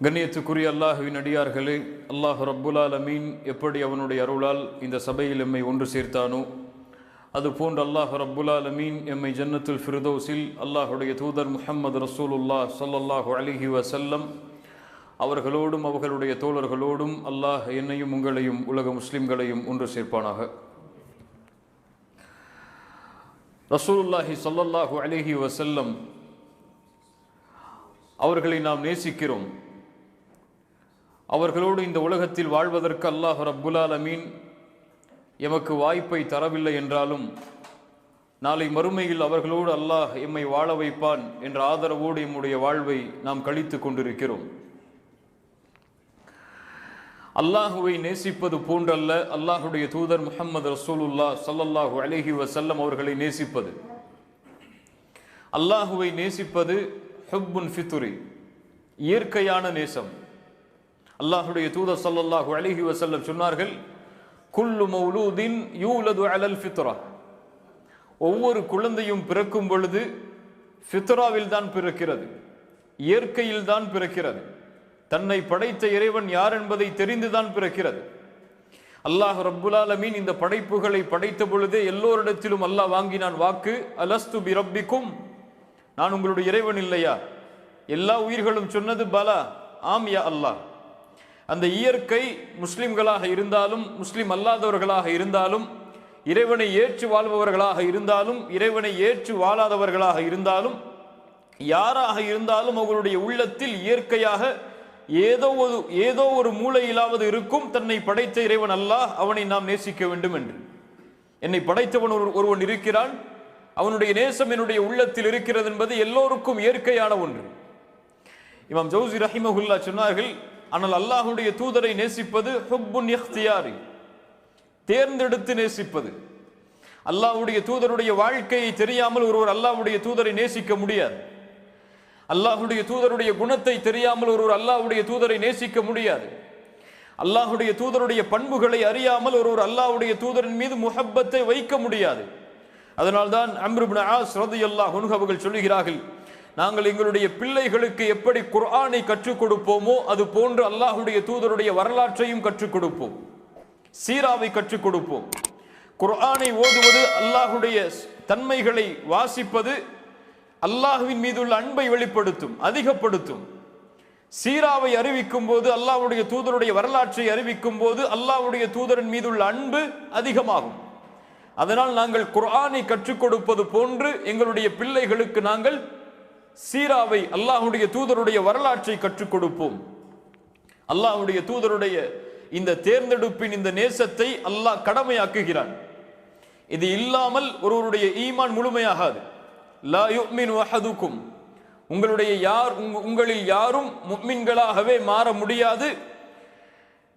கண்ணியத்துக்குரிய அல்லாஹுவின் அடியார்களே, அல்லாஹ் ரப்புல் ஆலமீன் எப்படி அவனுடைய அருளால் இந்த சபையில் எம்மை ஒன்று சேர்த்தானோ அதுபோன்று அல்லாஹ் ரப்புல் ஆலமீன் எம்மை ஜன்னத்துல் ஃபிர்தௌஸில் அல்லாஹுடைய தூதர் முஹம்மது ரசூலுல்லாஹ் ஸல்லல்லாஹு அலைஹி வஸல்லம் அவர்களோடும் அவர்களுடைய தோழர்களோடும் அல்லாஹ் என்னையும் உங்களையும் உலக முஸ்லிம்களையும் ஒன்று சேர்ப்பானாக. ரசூலுல்லாஹி ஸல்லல்லாஹு அலைஹி வஸல்லம் அவர்களை நாம் நேசிக்கிறோம். அவர்களோடு இந்த உலகத்தில் வாழ்வதற்கு அல்லாஹ் ரப்புல் ஆலமீன் எமக்கு வாய்ப்பை தரவில்லை என்றாலும் நாளை மறுமையில் அவர்களோடு அல்லாஹ் எம்மை வாழ வைப்பான் என்ற ஆதரவோடு எம்முடைய வாழ்வை நாம் கழித்து கொண்டிருக்கிறோம். அல்லாஹுவை நேசிப்பது போன்றல்ல அல்லாஹுடைய தூதர் முஹம்மது ரசூலுல்லாஹ் ஸல்லல்லாஹு அலைஹி வஸல்லம் அவர்களை நேசிப்பது. அல்லாஹுவை நேசிப்பது ஹுப்புன் ஃபித்ரி, இயற்கையான நேசம். அல்லாஹுடைய தூதர் ஸல்லல்லாஹு அலைஹி வஸல்லம் சொன்னார்கள், குல்லு மௌலூதின் யூலது அலல் ஃபித்ரா, ஒவ்வொரு குழந்தையும் பிறக்கும் பொழுது ஃபித்ராவில் தான் பிறக்கிறது, இயற்கையில் தான் பிறக்கிறது. தன்னை படைத்த இறைவன் யார் என்பதை தெரிந்துதான் பிறக்கிறது. அல்லாஹ் ரப்புல் ஆலமீன் இந்த படைப்புகளை படைத்த பொழுதே எல்லோரிடத்திலும் அல்லாஹ் வாங்கினான் வாக்கு, அலஸ்து பி ரப்பிக்கும், நான் உங்களுடைய இறைவன் இல்லையா? எல்லா உயிர்களும் சொன்னது பலா, ஆம் யா அல்லாஹ். அந்த இயற்கை முஸ்லிம்களாக இருந்தாலும் முஸ்லிம் அல்லாதவர்களாக இருந்தாலும், இறைவனை ஏற்று வாழ்பவர்களாக இருந்தாலும் இறைவனை ஏற்று வாழாதவர்களாக இருந்தாலும், யாராக இருந்தாலும் அவர்களுடைய உள்ளத்தில் இயற்கையாக ஏதோ ஒரு மூலையிலாவது இருக்கும், தன்னை படைத்த இறைவன் அல்லாஹ், அவனை நாம் நேசிக்க வேண்டும் என்று. என்னை படைத்தவன் ஒருவன் இருக்கிறான், அவனுடைய நேசம் என்னுடைய உள்ளத்தில் இருக்கிறது என்பது எல்லோருக்கும் இயற்கையான ஒன்று. இமாம் ஜௌசி ரஹிமஹுல்லா சொன்னார்கள், ஆனால் அல்லாஹுடைய தூதரை நேசிப்பது ஹுப்புன் இக்தியாரி, தேர்ந்தெடுத்து நேசிப்பது. அல்லாஹுடைய தூதருடைய வாழ்க்கையை தெரியாமல் ஒருவர் அல்லாஹுடைய தூதரை நேசிக்க முடியாது. அல்லாஹுடைய தூதருடைய குணத்தை தெரியாமல் ஒருவர் அல்லாஹுடைய தூதரை நேசிக்க முடியாது. அல்லாஹுடைய தூதருடைய பண்புகளை அறியாமல் ஒருவர் அல்லாஹுடைய தூதரின் மீது முஹப்பத்தை வைக்க முடியாது. அதனால்தான் அம்ர் இப்னு ஆஸ் ரலியல்லாஹு அன்ஹு அவர்கள் சொல்லுகிறார்கள், நாங்கள் எங்களுடைய பிள்ளைகளுக்கு எப்படி குர்ஆனை கற்றுக் கொடுப்போமோ அது போன்று அல்லாஹுடைய தூதருடைய வரலாற்றையும் கற்றுக் கொடுப்போம், சீராவை கற்றுக் கொடுப்போம். குர்ஆனை ஓதுவது, அல்லாஹுடைய தன்மைகளை வாசிப்பது அல்லாஹுவின் மீதுள்ள அன்பை வெளிப்படுத்தும், அதிகப்படுத்தும். சீராவை அறிவிக்கும் போது, அல்லாஹுடைய தூதருடைய வரலாற்றை அறிவிக்கும் போது அல்லாஹுடைய தூதரின் மீதுள்ள அன்பு அதிகமாகும். அதனால் நாங்கள் குர்ஆனை கற்றுக் கொடுப்பது போன்று எங்களுடைய பிள்ளைகளுக்கு நாங்கள் சீராவை, அல்லாஹுடைய தூதருடைய வரலாற்றை கற்றுக் கொடுப்போம். அல்லாஹுடைய தூதருடைய இந்த தேர்ந்தெடுப்பின் இந்த நேசத்தை அல்லாஹ் கடமையாக்குகிறான். இது இல்லாமல் ஒருவருடைய ஈமான் முழுமையாகாது. லா யுமினு அஹதுக்கும், உங்களில் யாரும் முஃமின்களாகவே மாற முடியாது.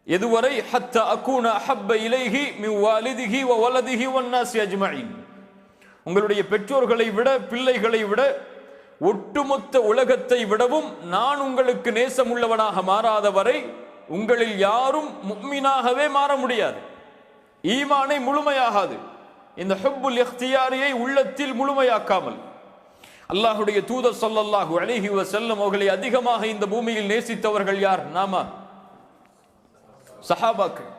எதுவரை ஹத்தா அகூன அஹப்ப இலைஹி மின் வாலிதிஹி வ வலதிஹி வன்னாஸி அஜ்மஈன், உங்களுடைய பெற்றோர்களை விட பிள்ளைகளை விட ஒட்டுமொத்த உலகத்தை விடவும் நான் உங்களுக்கு நேசம் உள்ளவனாக மாறாத வரை உங்களில் யாரும் முஃமினாகவே மாற முடியாது, ஈமானை முழுமையாகாது. இந்த ஹுப்புல் இக்தியாரியை உள்ளத்தில் முழுமையாக்காமல் அல்லாஹுடைய தூதர் ஸல்லல்லாஹு அலைஹி வஸல்லம் அவர்களை அதிகமாக இந்த பூமியில் நேசித்தவர்கள் யார்? நாம சஹாபாக்கள்.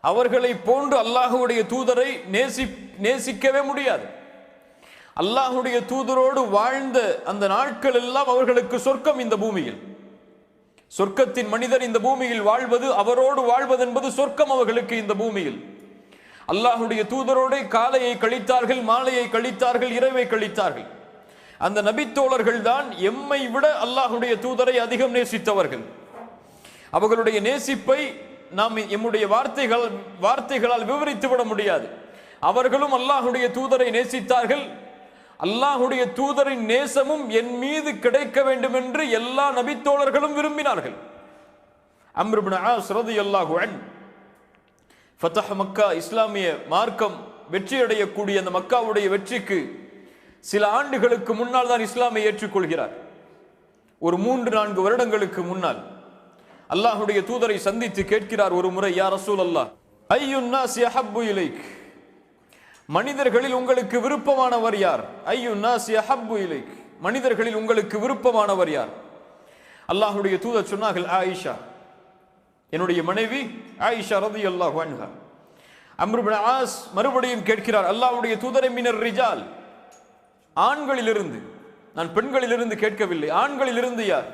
அவர்களை போன்று அல்லாஹுடைய தூதரை நேசிக்கவே முடியாது. அல்லாஹுடைய தூதரோடு வாழ்ந்த அந்த நாட்கள் எல்லாம் அவர்களுக்கு சொர்க்கம். இந்த பூமியில் சொர்க்கத்தின் மனிதர் இந்த பூமியில் வாழ்வது, அவரோடு வாழ்வது என்பது சொர்க்கம் அவர்களுக்கு. இந்த பூமியில் அல்லாஹுடைய தூதரோடு காலையை கழித்தார்கள், மாலையை கழித்தார்கள், இரவை கழித்தார்கள். அந்த நபித்தோழர்கள் தான் எம்மை விட அல்லாஹுடைய தூதரை அதிகம் நேசித்தவர்கள். அவர்களுடைய நேசிப்பை நாம் எம்முடைய வார்த்தைகளால் விவரித்து விட முடியாது. அவர்களும் அல்லாஹுடைய தூதரை நேசித்தார்கள். அல்லாஹுடைய தூதரின் நேசமும் என் மீது கிடைக்க வேண்டும் என்று எல்லா நபித்தோழர்களும் விரும்பினார்கள். அம்ர் இப்னு ஆஸ் ரலியல்லாஹு அன்ஹு ஃபத்ஹ் மக்கா, இஸ்லாமிய மார்க்கம் வெற்றி அடையக்கூடிய அந்த மக்காவுடைய வெற்றிக்கு சில ஆண்டுகளுக்கு முன்னால் தான் இஸ்லாமை ஏற்றுக்கொள்கிறார். ஒரு 3-4 வருடங்களுக்கு முன்னால் அல்லாஹுடைய தூதரை சந்தித்து கேட்கிறார் ஒரு முறை, யா ரசூலல்லாஹ், ஐயுன் நாஸி அஹப்பு இலைக், மனிதர்களில் உங்களுக்கு விருப்பமானவர் யார்? ஐயுன் நாஸி அஹப்பு இலைக், மனிதர்களில் உங்களுக்கு விருப்பமானவர் யார்? அல்லாஹ்வுடைய தூதர் சொன்னார்கள், ஆயிஷா என்னுடைய மனைவி ஆயிஷா ரலியல்லாஹு அன்ஹா. அம்ர் இப்னு ஆஸ் மறுபடியும் கேட்கிறார், அல்லாஹ்வுடைய தூதரை, மினர் ரிஜால், ஆண்களிலிருந்து, நான் பெண்களிலிருந்து கேட்கவில்லை, ஆண்களிலிருந்து யார்?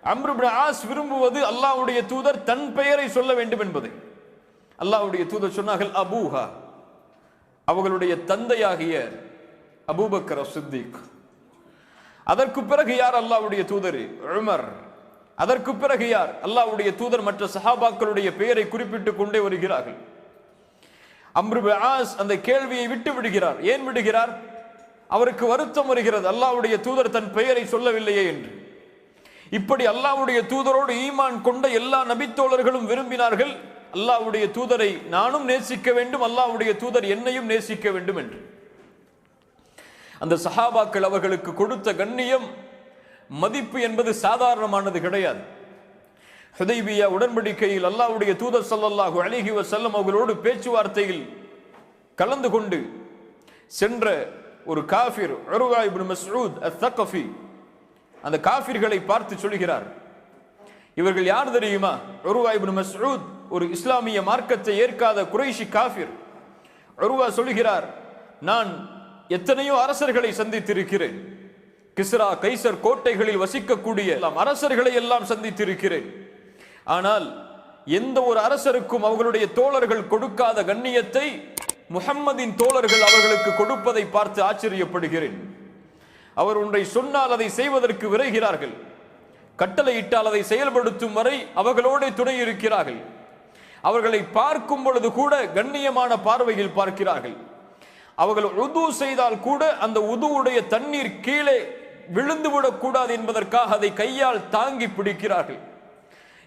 அம்ர் இப்னு ஆஸ் விரும்புவது அல்லாஹ்வுடைய தூதர் தன் பெயரை சொல்ல வேண்டும் என்பதை. அல்லாஹ்வுடைய தூதர் சொன்னார்கள், அபூஹா, அவர்களுடைய தந்தையாகிய அபூபக்கர் சித்திக். அதற்கு பிறகு யார்? அல்லாஹ்வுடைய தூதர் உமர். அதற்கு பிறகு யார்? அல்லாஹ்வுடைய தூதர் மற்ற சஹாபாக்களுடைய பெயரை குறிப்பிட்டுக் கொண்டே வருகிறார்கள். அம்ர் இப்னு ஆஸ் அந்த கேள்வியை விட்டு விடுகிறார். ஏன் விடுகிறார்? அவருக்கு வருத்தம் வருகிறது, அல்லாஹ்வுடைய தூதர் தன் பெயரை சொல்லவில்லையே என்று. இப்படி அல்லாஹ்வுடைய தூதரோடு ஈமான் கொண்ட எல்லா நபித்தோழர்களும் விரும்பினார்கள், அல்லாஹ்வுடைய தூதரை நானும் நேசிக்க வேண்டும், அல்லாஹ்வுடைய தூதர் என்னையும் நேசிக்க வேண்டும் என்று. அந்த சஹாபாக்கள் அவர்களுக்கு கொடுத்த கண்ணியம், மதிப்பு என்பது சாதாரணமானது கிடையாது. ஹுதைபியா உடன்படிக்கையில் அல்லாஹ்வுடைய தூதர் ஸல்லல்லாஹு அலைஹி வஸல்லம் அவர்களோடு பேச்சுவார்த்தையில் கலந்து கொண்டு சென்ற ஒரு காஃபிர் உர்வா இப்னு மஸ்ஊத் அத்-தகஃபி அந்த காஃபிர்களை பார்த்து சொல்கிறார், இவர்கள் யார் தெரியுமா? உர்வா இப்னு மஸ்ஊத் ஒரு இஸ்லாமிய மார்க்கத்தை ஏற்காத குறைஷி காஃபிர். உர்வா சொல்கிறார், நான் எத்தனையோ அரசர்களை சந்தித்திருக்கிறேன், கிஸ்ரா கைசர் கோட்டைகளில் வசிக்கக்கூடிய அரசர்களை எல்லாம் சந்தித்திருக்கிறேன். ஆனால் எந்த ஒரு அரசருக்கும் அவர்களுடைய தோழர்கள் கொடுக்காத கண்ணியத்தை முஹம்மதின் தோழர்கள் அவர்களுக்கு கொடுப்பதை பார்த்து ஆச்சரியப்படுகிறேன். அவர் ஒன்றை சொன்னால் அதை செய்வதற்கு விரைகிறார்கள், கட்டளையிட்டால் அதை செயல்படுத்தும் வரை அவர்களோடு துணை இருக்கிறார்கள். அவர்களை பார்க்கும் பொழுது கூட கண்ணியமான பார்வையில் பார்க்கிறார்கள். அவர்கள் உது செய்தால் கூட அந்த உதுவுடைய தண்ணீர் கீழே விழுந்துவிடக் கூடாது என்பதற்காக அதை கையால் தாங்கி பிடிக்கிறார்கள்.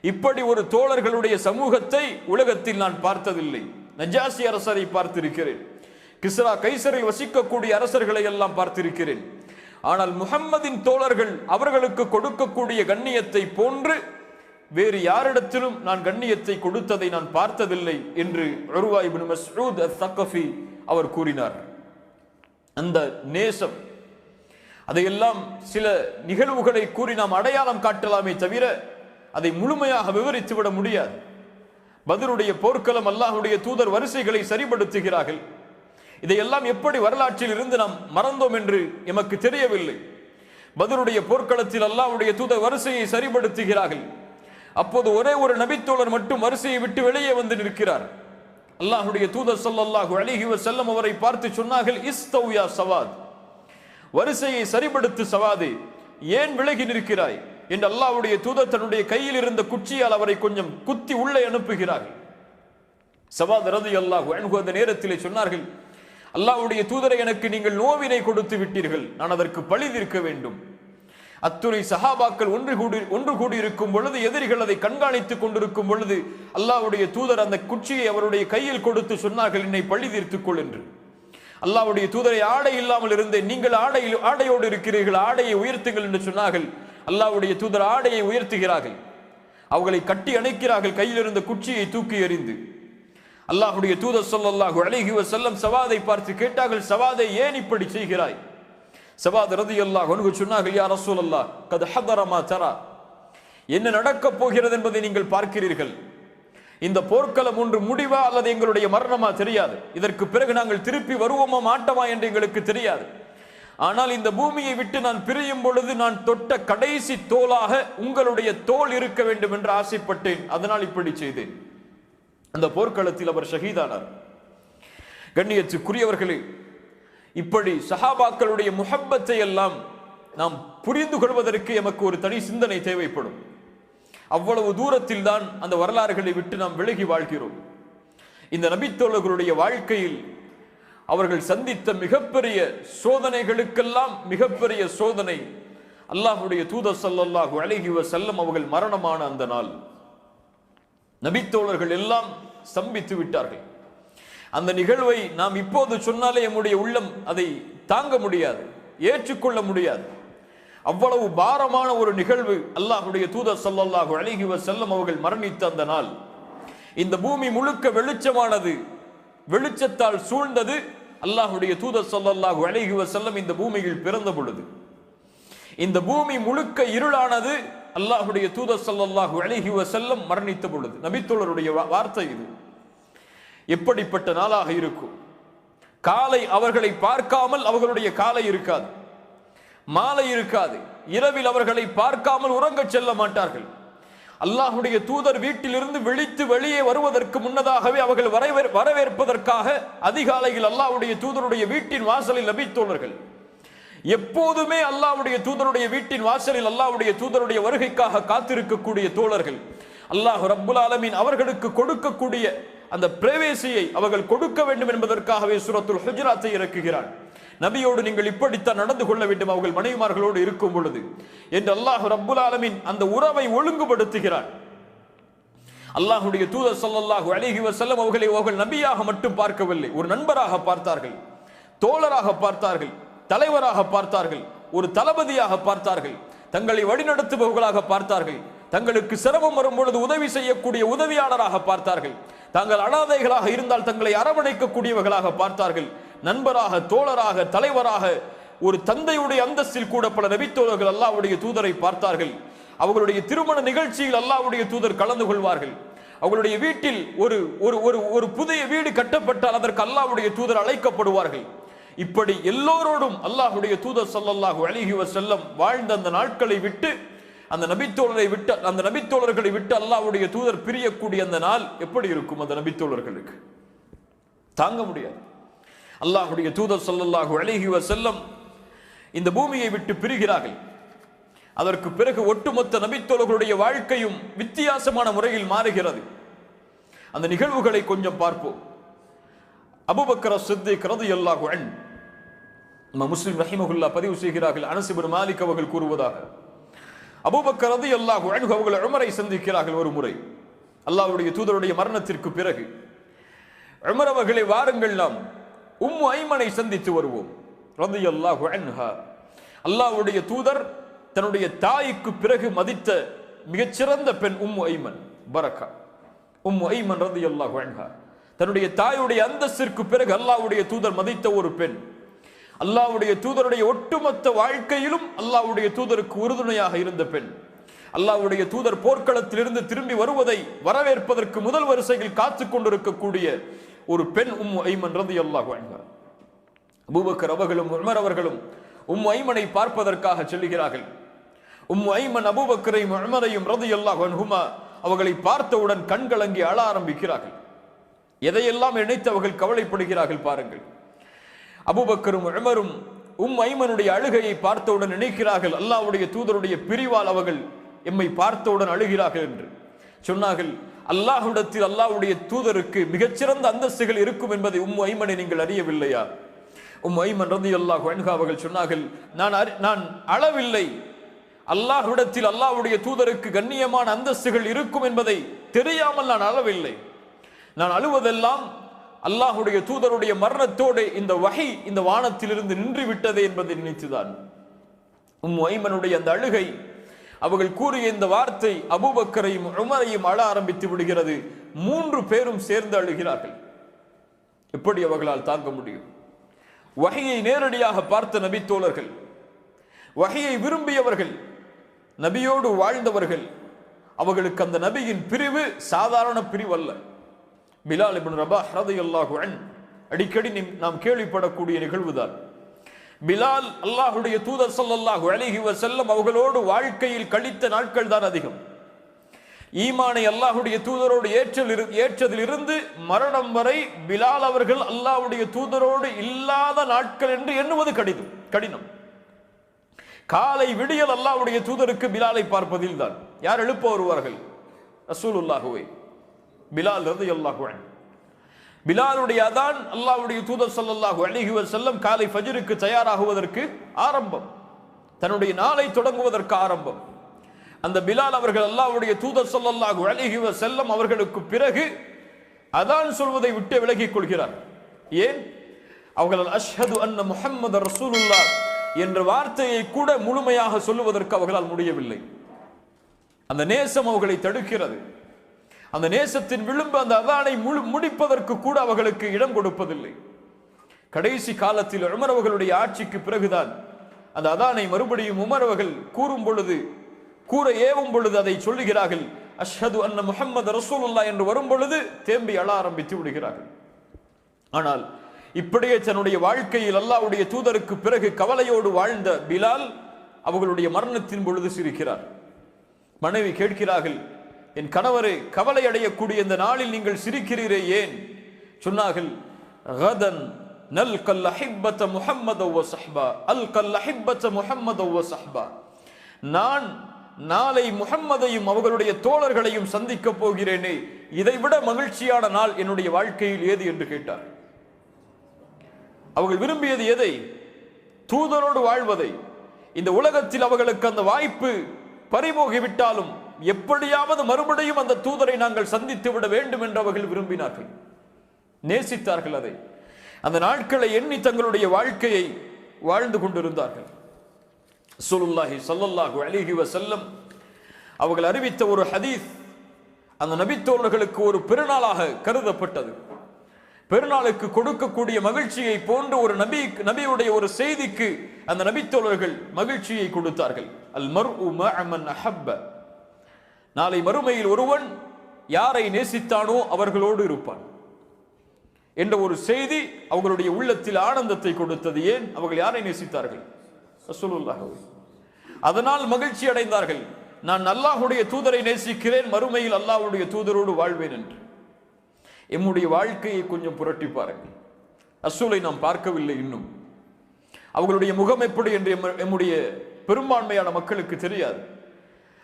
இப்படி ஒரு தோழர்களுடைய சமூகத்தை உலகத்தில் நான் பார்த்ததில்லை. நஜாசி அரசரை பார்த்திருக்கிறேன், கிஸ்ரா கைசரில் வசிக்கக்கூடிய அரசர்களை எல்லாம் பார்த்திருக்கிறேன். ஆனால் முஹம்மதின் தோழர்கள் அவர்களுக்கு கொடுக்கக்கூடிய கண்ணியத்தை போன்று வேறு யாரிடத்திலும் நான் கண்ணியத்தை கொடுத்ததை நான் பார்த்ததில்லை என்று உர்வா இப்னு மஸ்ஊத் அத்-தகஃபி அவர் கூறினார். அந்த நேசம், அதையெல்லாம் சில நிகழ்வுகளை கூறி நாம் அடையாளம் காட்டலாமே தவிர அதை முழுமையாக விவரித்து விட முடியாது. பத்ருடைய போர்க்களம், அல்லாஹ்வுடைய தூதர் வரிசைகளை சரிபடுத்துகிறார்கள். இதையெல்லாம் எப்படி வரலாற்றில் இருந்து நாம் மறந்தோம் என்று எமக்கு தெரியவில்லை. பத்ருடைய போர்க்களத்தில் அல்லாஹ்வுடைய தூதர் வரிசையை சரிபடுத்துகிறார்கள். அப்போது ஒரே ஒரு நபித்தோழர் மட்டும் வரிசையை விட்டு வெளியே வந்து நிற்கிறார். அல்லாஹ்வுடைய தூதர் ஸல்லல்லாஹு அலைஹி வஸல்லம் அவரை பார்த்து சொன்னார்கள், இஸ்தவ் யா சவாத், வரிசையை சரிபடுத்து சவாதே, ஏன் விலகி நிற்கிறாய் என்று அல்லாஹ்வுடைய தூதர் தன்னுடைய கையில் இருந்த குச்சியால் அவரை கொஞ்சம் குத்தி உள்ளே அனுப்புகிறார்கள். சவாத் ரலியல்லாஹு அன்ஹு அந்த நேரத்திலே சொன்னார்கள், அல்லாஹ்வுடைய தூதரை எனக்கு நீங்கள் நோவினை கொடுத்து விட்டீர்கள், நான் அதற்கு பழி தீர்க்க வேண்டும். அத்துணை சஹாபாக்கள் ஒன்று கூடி இருக்கும் பொழுது, எதிரிகள் அதை கண்காணித்துக் கொண்டிருக்கும் பொழுது அல்லாஹ்வுடைய தூதர் அந்த குச்சியை அவருடைய கையில் கொடுத்து சொன்னார்கள், என்னை பழி தீர்த்துக்கொள் என்று. அல்லாஹ்வுடைய தூதரை ஆடை இல்லாமல் இருந்தேன், நீங்கள் ஆடையோடு இருக்கிறீர்கள், ஆடையை உயர்த்துங்கள் என்று சொன்னார்கள். அல்லாஹ்வுடைய தூதர் ஆடையை உயர்த்துகிறார்கள், அவர்களை கட்டி அணைக்கிறார்கள், கையில் இருந்த குச்சியை தூக்கி எறிந்து. அல்லாஹ்வுடைய தூதர் ஸல்லல்லாஹு அலைஹி வஸல்லம் சவாதை பார்த்து கேட்டார்கள், சவாதை ஏன் இப்படி செய்கிறாய்? சவாத் ரலியல்லாஹு அன்ஹு சொன்னார்கள், யா ரசூலல்லாஹ், கத் ஹதர மா தரா, என்ன நடக்கப் போகிறது என்பதை நீங்கள் பார்க்கிறீர்கள். இந்த போர்க்களம் ஒன்று முடிவா அல்லது எங்களுடைய மரணமா தெரியாது. இதற்கு பிறகு நாங்கள் திருப்பி வருவோமா மாட்டோமா என்று எங்களுக்கு தெரியாது. ஆனால் இந்த பூமியை விட்டு நான் பிரியும் பொழுது நான் தொட்ட கடைசி தோளாக உங்களுடைய தோல் இருக்க வேண்டும் என்று ஆசைப்பட்டேன், அதனால் இப்படி செய்தேன். அந்த போர்க்களத்தில் அவர் ஷஹீதானார். கண்ணியத்துக்குரியவர்களே, இப்படி சஹாபாக்களுடைய முஹப்பத்தை எல்லாம் நாம் புரிந்து கொள்வதற்கு எமக்கு ஒரு தனி சிந்தனை தேவைப்படும். அவ்வளவு தூரத்தில் தான் அந்த வரலாறுகளை விட்டு நாம் விலகி வாழ்கிறோம். இந்த நபித்தோழர்களுடைய வாழ்க்கையில் அவர்கள் சந்தித்த மிகப்பெரிய சோதனைகளுக்கெல்லாம் மிகப்பெரிய சோதனை அல்லாஹ்வுடைய தூதர் ஸல்லல்லாஹு அலைஹி வஸல்லம் அவர்கள் மரணமான அந்த நாள். நபித்தோழர்கள் எல்லாம் ஸ்தம்பித்து விட்டார்கள். அந்த நிகழ்வை நாம் இப்போது சொன்னாலே நம்முடைய உள்ளம் அதை தாங்க முடியாது, ஏற்றுக்கொள்ள முடியாது. அவ்வளவு பாரமான ஒரு நிகழ்வு. அல்லாஹ்வுடைய தூதர் ஸல்லல்லாஹு அலைஹி வஸல்லம் அவர்கள் மரணித்த அந்த நாள். இந்த பூமி முழுக்க வெளிச்சமானது, வெளிச்சத்தால் சூழ்ந்தது. அல்லாஹ்வுடைய தூதர் ஸல்லல்லாஹு அலைஹி வஸல்லம் இந்த பூமியில் பிறந்த பொழுது இந்த பூமி முழுக்க இருளானது. அல்லாஹ்வுடைய தூதர் ஸல்லல்லாஹு அலைஹி வஸல்லம் மரணித்த பொழுது, நபித்தோழருடைய வார்த்தை இது. எப்படிப்பட்ட நாளாக இருக்கும்! காலை அவர்களை பார்க்காமல் அவர்களுடைய காலை இருக்காது, மாலை இருக்காது, இரவில் அவர்களை பார்க்காமல் உறங்கச் செல்ல மாட்டார்கள். அல்லாஹ்வுடைய தூதர் வீட்டிலிருந்து விழித்து வெளியே வருவதற்கு முன்னதாகவே அவர்கள் வரவேற்பதற்காக அதிகாலையில் அல்லாஹ்வுடைய தூதருடைய வீட்டின் வாசலில் நபித்தோழர்கள் எப்போதுமே அல்லாஹ்வுடைய தூதருடைய வீட்டின் வாசலில் அல்லாஹ்வுடைய தூதருடைய வருகைக்காக காத்திருக்கக்கூடிய தோழர்கள். அல்லாஹ் ரப்புல் ஆலமீன் அவர்களுக்கு கொடுக்கக்கூடிய அந்த பிரவேசியை அவர்கள் கொடுக்க வேண்டும் என்பதற்காகவே சூரத்துல் ஹுஜராத்தை இறக்குகிறான். நபியோடு நீங்கள் இப்படித்தான் நடந்து கொள்ள வேண்டும் அவர்கள் மனைவிமார்களோடு இருக்கும் பொழுது என்று அல்லாஹ் ரப்புல் ஆலமீன் அந்த உறவை ஒழுங்குபடுத்துகிறான். அல்லாஹ்வுடைய தூதர் ஸல்லல்லாஹு அலைஹி வஸல்லம் அவர்கள் நபியாக மட்டும் பார்க்கவில்லை, ஒரு நண்பராக பார்த்தார்கள், தோழராக பார்த்தார்கள், தலைவராக பார்த்தார்கள், ஒரு தளபதியாக பார்த்தார்கள், தங்களை வழிநடத்துபவர்களாக பார்த்தார்கள், தங்களுக்கு சிரமம் வரும் பொழுது உதவி செய்யக்கூடிய உதவியாளராக பார்த்தார்கள், தாங்கள் அனாதைகளாக இருந்தால் தங்களை அரவணைக்கக்கூடியவர்களாக பார்த்தார்கள், நண்பராக, தோழராக, தலைவராக, ஒரு தந்தையுடைய அந்தஸ்தில் கூட பல நபித்தோழர்கள் அல்லாஹ்வுடைய தூதரை பார்த்தார்கள். அவர்களுடைய திருமண நிகழ்ச்சியில் அல்லாஹ்வுடைய தூதர் கலந்து கொள்வார்கள். அவர்களுடைய வீட்டில் ஒரு புதிய வீடு கட்டப்பட்டால் அதற்கு அல்லாஹ்வுடைய தூதர் அழைக்கப்படுவார்கள். இப்படி எல்லோரோடும் அல்லாஹ்வுடைய தூதர் ஸல்லல்லாஹு அலைஹி வஸல்லம் வாழ்ந்த அந்த நாட்களை விட்டு அந்த நபித்தோழர்களை விட்டு அல்லாஹ்வுடைய தூதர் பிரியக்கூடிய அந்த நாள் எப்படி இருக்கும்? அந்த நபித்தோழர்களுக்கு தாங்க முடியாது. அல்லாஹ்வுடைய தூதர் ஸல்லல்லாஹு அலைஹி வஸல்லம் இந்த பூமியை விட்டு பிரிகிறார்கள். அதற்கு பிறகு ஒட்டுமொத்த நபித்தோழர்களுடைய வாழ்க்கையும் வித்தியாசமான முறையில் மாறுகிறது. அந்த நிகழ்வுகளை கொஞ்சம் பார்ப்போம். அபூபக்கர் ஸித்தீக் ரலியல்லாஹு அன்ஹு, முஸ்லிம் ரஹிமஹுல்லாஹ் பதிவு செய்கிறார்கள், அனஸ் இப்னு மாலிக் அவர்கள் கூறுவதாக, அபூபக்கர் ரலியல்லாஹு அன்ஹு அவர்கள் உமரை சந்திக்கிறார்கள் ஒரு முறை அல்லாஹ்வுடைய தூதருடைய மரணத்திற்கு பிறகு. உமர் அவர்களை வாருங்கள் நாம் உம்மு ஐமனை சந்தித்து வருவோம் ரலியல்லாஹு அன்ஹா. அல்லாஹ்வுடைய தூதர் தன்னுடைய தாய்க்கு பிறகு மதித்த மிகச்சிறந்த பெண் உம்மு ஐமன் பரக்கா. உம்மு ஐமன் ரலியல்லாஹு அன்ஹா தன்னுடைய தாயுடைய அந்தஸ்திற்கு பிறகு அல்லாஹ்வுடைய தூதர் மதித்த ஒரு பெண். அல்லாஹ்வுடைய தூதருடைய ஒட்டுமொத்த வாழ்க்கையிலும் அல்லாஹ்வுடைய தூதருக்கு உறுதுணையாக இருந்த பெண். அல்லாஹ்வுடைய தூதர் போர்க்களத்திலிருந்து திரும்பி வருவதை வரவேற்பதற்கு முதல் வரிசையில் காத்துக் கொண்டிருக்கக்கூடிய ஒரு பெண் உம்மு ஐமன் ரலியல்லாஹு அன்ஹா. அபூபக்கர் அவர்களும் உமர் அவர்களும் உம்மு ஐமனை பார்ப்பதற்காக செல்கிறார்கள். உம்மு ஐமன் அபூபக்கரையும் உமரையும் ரலியல்லாஹு அன்ஹுமா அவர்களை பார்த்தவுடன் கண்கலங்கி அழ ஆரம்பிக்கிறார்கள். எதையெல்லாம் நினைத்து அவர்கள் கவலைப்படுகிறார்கள் பாருங்கள். அபூபக்கரும் உமரும் ஐமனுடைய அழுகையை பார்த்தவுடன் நினைக்கிறார்கள், அல்லாஹ்வுடைய தூதருடைய பிரிவால் அவர்கள் எம்மை பார்த்தவுடன் அழுகிறார்கள் என்று சொன்னார்கள். அல்லாஹ்விடத்தில் அல்லாஹ்வுடைய தூதருக்கு மிகச்சிறந்த அந்தஸ்துகள் இருக்கும் என்பதை ஐமனை நீங்கள் அறியவில்லையா? ஐமன் ரலியல்லாஹு அன்ஹா அவர்கள் சொன்னார்கள், நான் அளவில்லை, அல்லாஹ்விடத்தில் அல்லாஹ்வுடைய தூதருக்கு கண்ணியமான அந்தஸ்துகள் இருக்கும் என்பதை தெரியாமல் நான் அளவில்லை. நான் அழுவதெல்லாம் அல்லாஹ்வுடைய தூதருடைய மரணத்தோடு இந்த வஹி இந்த வானத்திலிருந்து நின்று விட்டதே என்பதை நினைத்துதான். ஐமனுடைய அந்த அழுகை, அவர்கள் கூறிய இந்த வார்த்தை அபூபக்கரையும் உமரையும் அழ ஆரம்பித்து விடுகிறது. 3 பேரும் சேர்ந்து அழுகிறார்கள். எப்படி அவர்களால் தாங்க முடியும்? வஹியை நேரடியாக பார்த்த நபித்தோழர்கள், வஹியை விரும்பியவர்கள், நபியோடு வாழ்ந்தவர்கள், அவர்களுக்கு அந்த நபியின் பிரிவு சாதாரண பிரிவு அல்ல. பிலால் இப்னு ரபாஹ் ரலியல்லாஹு அன்ஹு அடிக்கடி நாம் கேள்விப்படக்கூடிய நிகழ்வுதான். பிலால் அல்லாஹ்வுடைய தூதர் ஸல்லல்லாஹு அலைஹி வஸல்லம் அவர்களோடு வாழ்க்கையில் கழித்த நாட்கள் தான் அதிகம். ஈமானை அல்லாஹ்வுடைய தூதரோடு ஏற்றதிலிருந்து மரணம் வரை பிலால் அவர்கள் அல்லாஹ்வுடைய தூதரோடு இல்லாத நாட்கள் என்று எண்ணுவது கடினம். காலை விடியல் அல்லாஹ்வுடைய தூதருக்கு பிலாலை பார்ப்பதில் தான். யார் எழுப்ப வருவார்கள்? ரசூலுல்லாஹுவை. பிலால் ரலியல்லாஹு அன்ஹு. பிலாலுடைய அதான் அல்லாஹ்வுடைய தூதர் ஸல்லல்லாஹு அலைஹி வஸல்லம் காலை ஃபஜ்ருக்கு தயாராகுவதற்கு ஆரம்பம், தன்னுடைய நாளை தொடங்குவதற்கு ஆரம்பம். அந்த பிலால் அவர்கள் அல்லாஹ்வுடைய தூதர் ஸல்லல்லாஹு அலைஹி வஸல்லம் அவர்களுக்கு பிறகு அதான் சொல்வதை விட்டு விலகிக் கொள்கிறார். ஏன்? அவர்கள் அஷ்ஹது அன்ன முஹம்மது ரசூலுல்லாஹ் என்ற வார்த்தையை கூட முழுமையாக சொல்லுவதற்கு அவர்களால் முடியவில்லை. அந்த நேசம் அவர்களை தடுக்கிறது. அந்த நேசத்தின் விளிம்பு அந்த அதானை முடிப்பதற்கு கூட அவர்களுக்கு இடம் கொடுப்பதில்லை. கடைசி காலத்தில் உமர் அவர்களுடைய ஆட்சிக்கு பிறகுதான் அந்த அதானை மறுபடியும் உமர் அவர்கள் கூறும் பொழுது கூற ஏவும் பொழுது அதை சொல்லுகிறார்கள். அஷ்ஹது அன்ன முஹம்மது ரசூலுல்லாஹ் என்று வரும் பொழுது தேம்பி அழ ஆரம்பித்து விடுகிறார்கள். ஆனால் இப்படியே தன்னுடைய வாழ்க்கையில் அல்லாஹ்வுடைய தூதருக்கு பிறகு கவலையோடு வாழ்ந்த பிலால் அவர்களுடைய மரணத்தின் பொழுது சிரிக்கிறார். மனைவி கேட்கிறார்கள், என் கணவரை கவலை அடையக்கூடிய இந்த நாளில் நீங்கள் சிரிக்கிறீரே ஏன்? சொன்னார்கள், கதன் நல்கல் அஹிப்பத முஹம்மத வ ஸஹ்பா அல்கல் அஹிப்பத முஹம்மத வ ஸஹ்பா. நான் நாளை முஹம்மதையும் அவர்களுடைய தோழர்களையும் சந்திக்க போகிறேனே, இதைவிட மகிழ்ச்சியான நாள் என்னுடைய வாழ்க்கையில் ஏது என்று கேட்டார். அவர்கள் விரும்பியது எதை? தூதரோடு வாழ்வதை. இந்த உலகத்தில் அவர்களுக்கு அந்த வாய்ப்பு பறிபோகிவிட்டாலும் எப்படியாவது மறுபடியும் அந்த தூதரை நாங்கள் சந்தித்து விட வேண்டும் என்று அவர்கள் விரும்பினார்கள், நேசித்தார்கள் அதை. அந்த நாட்களை எண்ணி தங்களுடைய வாழ்க்கையை வாழ்ந்து கொண்டிருந்தார்கள். ரசூலுல்லாஹி ஸல்லல்லாஹு அலைஹி வஸல்லம் அவர்கள் அறிவித்த ஒரு ஹதீஸ் அந்த நபித்தோழர்களுக்கு ஒரு பெருநாளாக கருதப்பட்டது. பெருநாளுக்கு கொடுக்கக்கூடிய மகிழ்ச்சியை போன்ற ஒரு நபியுடைய ஒரு செய்திக்கு அந்த நபித்தோழர்கள் மகிழ்ச்சியை கொடுத்தார்கள். அல் மர்உ மஅ மன் அஹப்ப. நாளை மறுமையில் ஒருவன் யாரை நேசித்தானோ அவர்களோடு இருப்பான் என்ற ஒரு செய்தி அவர்களுடைய உள்ளத்தில் ஆனந்தத்தை கொடுத்தது. ஏன்? அவர்கள் யாரை நேசித்தார்கள்? ரசூலுல்லாஹ். அதனால் மகிழ்ச்சி அடைந்தார்கள். நான் அல்லாஹ்வுடைய தூதரை நேசிக்கிறேன், மறுமையில் அல்லாஹ்வுடைய தூதரோடு வாழ்வேன் என்று. எம்முடைய வாழ்க்கையை கொஞ்சம் புரட்டி பாருங்கள். ரசூலை நாம் பார்க்கவில்லை இன்னும். அவர்களுடைய முகம் எப்படி என்று எம்முடைய பெரும்பான்மையான மக்களுக்கு தெரியாது.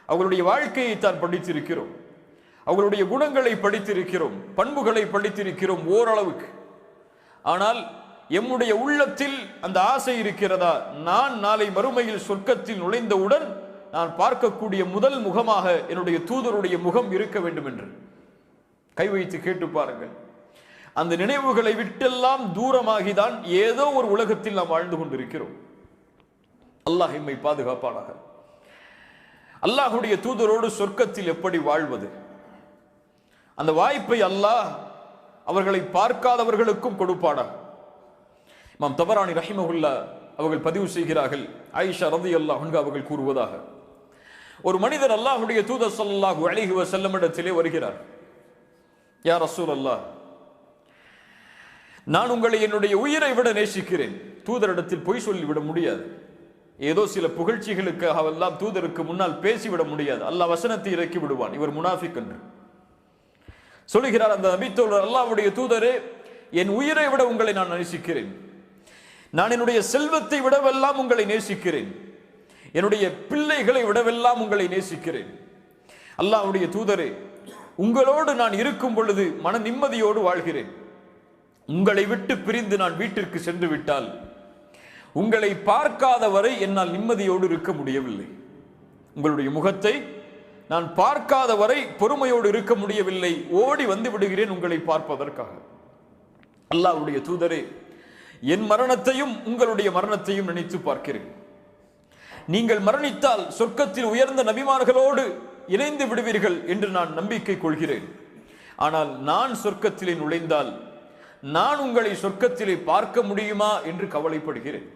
அவர்களுடைய வாழ்க்கையை தான் படித்திருக்கிறோம், அவர்களுடைய குணங்களை படித்திருக்கிறோம், பண்புகளை படித்திருக்கிறோம் ஓரளவுக்கு. ஆனால் எம்முடைய உள்ளத்தில் அந்த ஆசை இருக்கிறதா? நான் நாளை மறுமையில் சொர்க்கத்தில் நுழைந்தவுடன் நான் பார்க்கக்கூடிய முதல் முகமாக என்னுடைய தூதருடைய முகம் இருக்க வேண்டும் என்று கை வைத்து கேட்டு பாருங்கள். அந்த நினைவுகளை விட்டெல்லாம் தூரமாகிதான் ஏதோ ஒரு உலகத்தில் நாம் வாழ்ந்து கொண்டிருக்கிறோம். அல்லாஹ் எம்மை பாதுகாப்பானாக. அல்லாஹ்வுடைய தூதரோடு சொர்க்கத்தில் எப்படி வாழ்வது? அந்த வாய்ப்பை அல்லாஹ் அவர்களை பார்க்காதவர்களுக்கும் கொடுப்பானா? இமாம் தபரானி ரஹிமஹுல்லாஹ் அவர்கள் பதிவு செய்கிறார்கள், ஆயிஷா ரலியல்லாஹு அன்ஹா அவர்கள் கூறுவதாக, ஒரு மனிதர் அல்லாஹ்வுடைய தூதர் ஸல்லல்லாஹு அலைஹி வஸல்லம் இடத்திலே வருகிறார். யா ரசூலல்லாஹ், நான் உங்களை என்னுடைய உயிரை விட நேசிக்கிறேன். தூதரிடத்தில் பொய் சொல்லிவிட முடியாது. ஏதோ சில புகழ்ச்சிகளுக்காக எல்லாம் தூதருக்கு முன்னால் பேசிவிட முடியாது. அல்லாஹ் வசனத்தை இறக்கி விடுவான், இவர் முனாஃபிக் என்று சொல்லுகிறார். அந்த நபித்தோழர், அல்லாஹ்வுடைய தூதரே, என் உயிரை விட உங்களை நான் நேசிக்கிறேன். நான் என்னுடைய செல்வத்தை விடவெல்லாம் உங்களை நேசிக்கிறேன். என்னுடைய பிள்ளைகளை விடவெல்லாம் உங்களை நேசிக்கிறேன். அல்லாஹ்வுடைய தூதரே, உங்களோடு நான் இருக்கும் பொழுது மன நிம்மதியோடு வாழ்கிறேன். உங்களை விட்டு பிரிந்து நான் வீட்டிற்கு சென்று விட்டால் உங்களை பார்க்காத வரை என்னால் நிம்மதியோடு இருக்க முடியவில்லை. உங்களுடைய முகத்தை நான் பார்க்காத வரை பொறுமையோடு இருக்க முடியவில்லை. ஓடி வந்து விடுகிறேன் உங்களை பார்ப்பதற்காக. அல்லாஹ்வுடைய தூதரே, என் மரணத்தையும் உங்களுடைய மரணத்தையும் நினைத்து பார்க்கிறேன். நீங்கள் மரணித்தால் சொர்க்கத்தில் உயர்ந்த நபிமார்களோடு இணைந்து விடுவீர்கள் என்று நான் நம்பிக்கை கொள்கிறேன். ஆனால் நான் சொர்க்கத்திலே நுழைந்தால் நான் உங்களை சொர்க்கத்திலே பார்க்க முடியுமா என்று கவலைப்படுகிறேன்.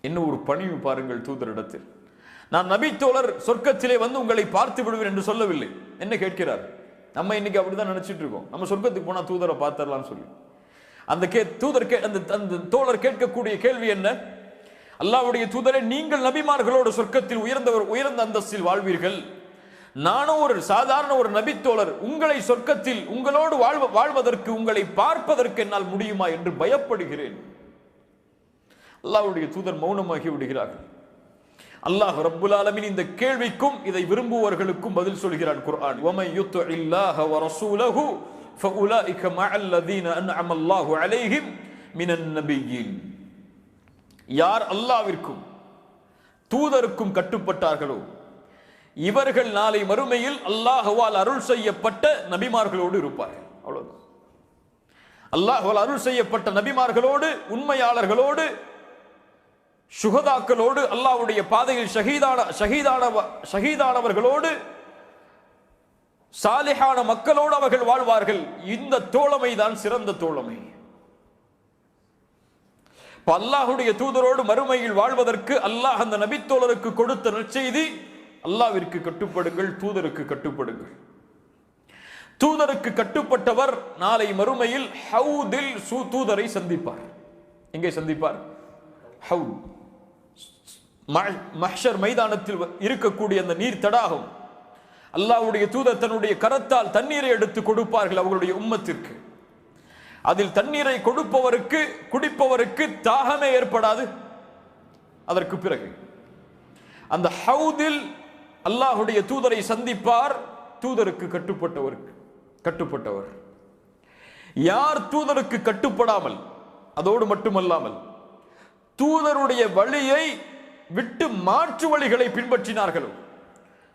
என்ன ஒரு பணிவு பாருங்கள் தூதரிடத்தில். நான் நபித்தோழர் சொர்க்கத்திலே வந்து உங்களை பார்த்து விடுவேன் என்று சொல்லவில்லை. என்ன கேட்கிறார்? நம்ம இன்னைக்கு அப்படிதான் நினைச்சிட்டு இருக்கோம், நம்ம சொர்க்கத்துக்கு போனா தூதரை பார்த்தரலாம்னு சொல்லி. அந்த தோழர் கேட்கக்கூடிய கேள்வி என்ன? அல்லாஹ்வுடைய தூதரே, நீங்கள் நபிமார்களோடு சொர்க்கத்தில் உயர்ந்த அந்தஸ்தில் வாழ்வீர்கள். நானும் ஒரு சாதாரண ஒரு நபித்தோழர், உங்களை சொர்க்கத்தில் உங்களோடு வாழ்வதற்கு, உங்களை பார்ப்பதற்கு என்னால் முடியுமா என்று பயப்படுகிறேன். அல்லாஹ்வுடைய தூதர் மௌனமாகி விடுகிறார்கள். அல்லாஹ் ரப்புல் ஆலமீன் இந்த கேள்விக்கும் இதை விரும்புவர்களுக்கும் பதில் சொல்கிறான் குர்ஆன். வமை யுத்தில்லாஹ வ ரசூலஹு ஃபஉலாயிக மஅல்லதீன அன்அம அல்லாஹு அலைஹிம் மினன் நபிய்யீன். யார் அல்லாஹ்விற்கும் தூதருக்கும் கட்டுப்பட்டார்களோ இவர்கள் நாளை மறுமையில் அல்லாஹ்வால் அருள் செய்யப்பட்ட நபிமார்களோடு இருப்பார்கள். அவ்வளவுதான். அல்லாஹ்வால் அருள் செய்யப்பட்ட நபிமார்களோடு, உண்மையாளர்களோடு, சுகதாக்களோடு, அல்லாஹ்வுடைய பாதையில் ஷஹீதானவர்களோடு, சாலிஹான மக்களோடு அவர்கள் வாழ்வார்கள். இந்த தோழமை தான் சிறந்த தோழமை. அல்லாஹ்வுடைய தூதரோடு மறுமையில் வாழ்வதற்கு அல்லாஹ் அந்த நபித்தோழருக்கு கொடுத்த நற்செய்தி அல்லாஹ்விற்கு கட்டுப்படுங்கள், தூதருக்கு கட்டுப்படுங்கள். தூதருக்கு கட்டுப்பட்டவர் நாளை மறுமையில் ஹவுதில் தூதரை சந்திப்பார். எங்கே சந்திப்பார்? ஹவுத், மஹ்ஷர் மைதானத்தில் இருக்கக்கூடிய அந்த நீர் தடாகம். அல்லாஹ்வுடைய தூதர் தன்னுடைய கரத்தால் தண்ணீரை எடுத்து கொடுப்பார்கள் அவர்களுடைய உம்மத்திற்கு. அதில் தண்ணீரை கொடுப்பவருக்கு, குடிப்பவருக்கு தாகமே ஏற்படாது. அதற்கு பிறகு அந்த ஹவுதில் அல்லாஹ்வுடைய தூதரை சந்திப்பார். தூதருக்கு கட்டுப்பட்டவர். யார் தூதருக்கு கட்டுப்படாமல், அதோடு மட்டுமல்லாமல் தூதருடைய வழியை விட்டு மாற்று வழிகளை பின்பற்றினார்களோ,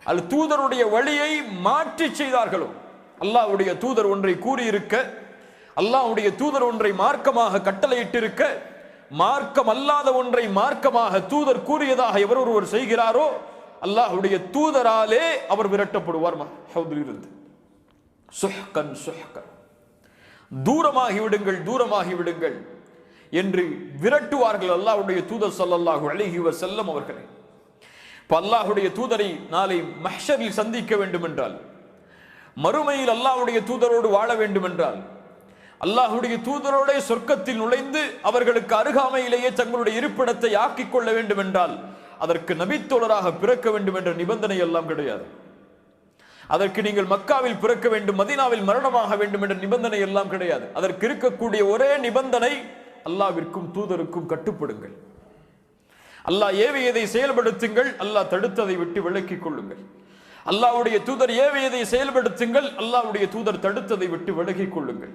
அது தூதருடைய வழியை மாற்றி செய்தார்களோ, அல்லாஹ்வுடைய தூதர் ஒன்றை கூறியிருக்க, அல்லாஹ்வுடைய தூதர் ஒன்றை மார்க்கமாக கட்டளையிட்டிருக்க, மார்க்கம் அல்லாத ஒன்றை மார்க்கமாக தூதர் கூறியதாக எவர் ஒருவர் செய்கிறாரோ, அல்லாஹ்வுடைய தூதராலே அவர் விரட்டப்படுவார். இருந்து சுஹ்கன் சுஹ்கன், தூரமாகி விடுங்கள் என்று விரட்டுவார்கள் அல்லாஹ்வுடைய தூதர் ஸல்லல்லாஹு அலைஹி வஸல்லம் அவர்களை. அல்லாஹ்வுடைய தூதரை நாளை மஹ்ஷரில் சந்திக்க வேண்டும் என்றால், மறுமையில் அல்லாஹ்வுடைய தூதரோடு வாழ வேண்டும் என்றால், அல்லாஹ்வுடைய தூதரோட சொர்க்கத்தில் நுழைந்து அவர்களுக்கு அருகாமையிலேயே தங்களுடைய இருப்பிடத்தை ஆக்கிக் கொள்ள வேண்டும் என்றால், அதற்கு நபித்தோழராக பிறக்க வேண்டும் என்ற நிபந்தனை எல்லாம் கிடையாது. அதற்கு நீங்கள் மக்காவில் பிறக்க வேண்டும், மதீனாவில் மரணமாக வேண்டும் என்ற நிபந்தனை எல்லாம் கிடையாது. அதற்கு இருக்கக்கூடிய ஒரே நிபந்தனை, அல்லாஹ்விற்கும் தூதருக்கும் கட்டுப்படுங்கள். அல்லாஹ் ஏவியதை செயல்படுத்துங்கள், அல்லாஹ் தடுத்ததை விட்டு விலக்கிக் கொள்ளுங்கள். அல்லாஹ்வுடைய தூதர் ஏவியதை செயல்படுத்துங்கள், அல்லாஹ்வுடைய தூதர் தடுத்ததை விட்டு விலகிக் கொள்ளுங்கள்.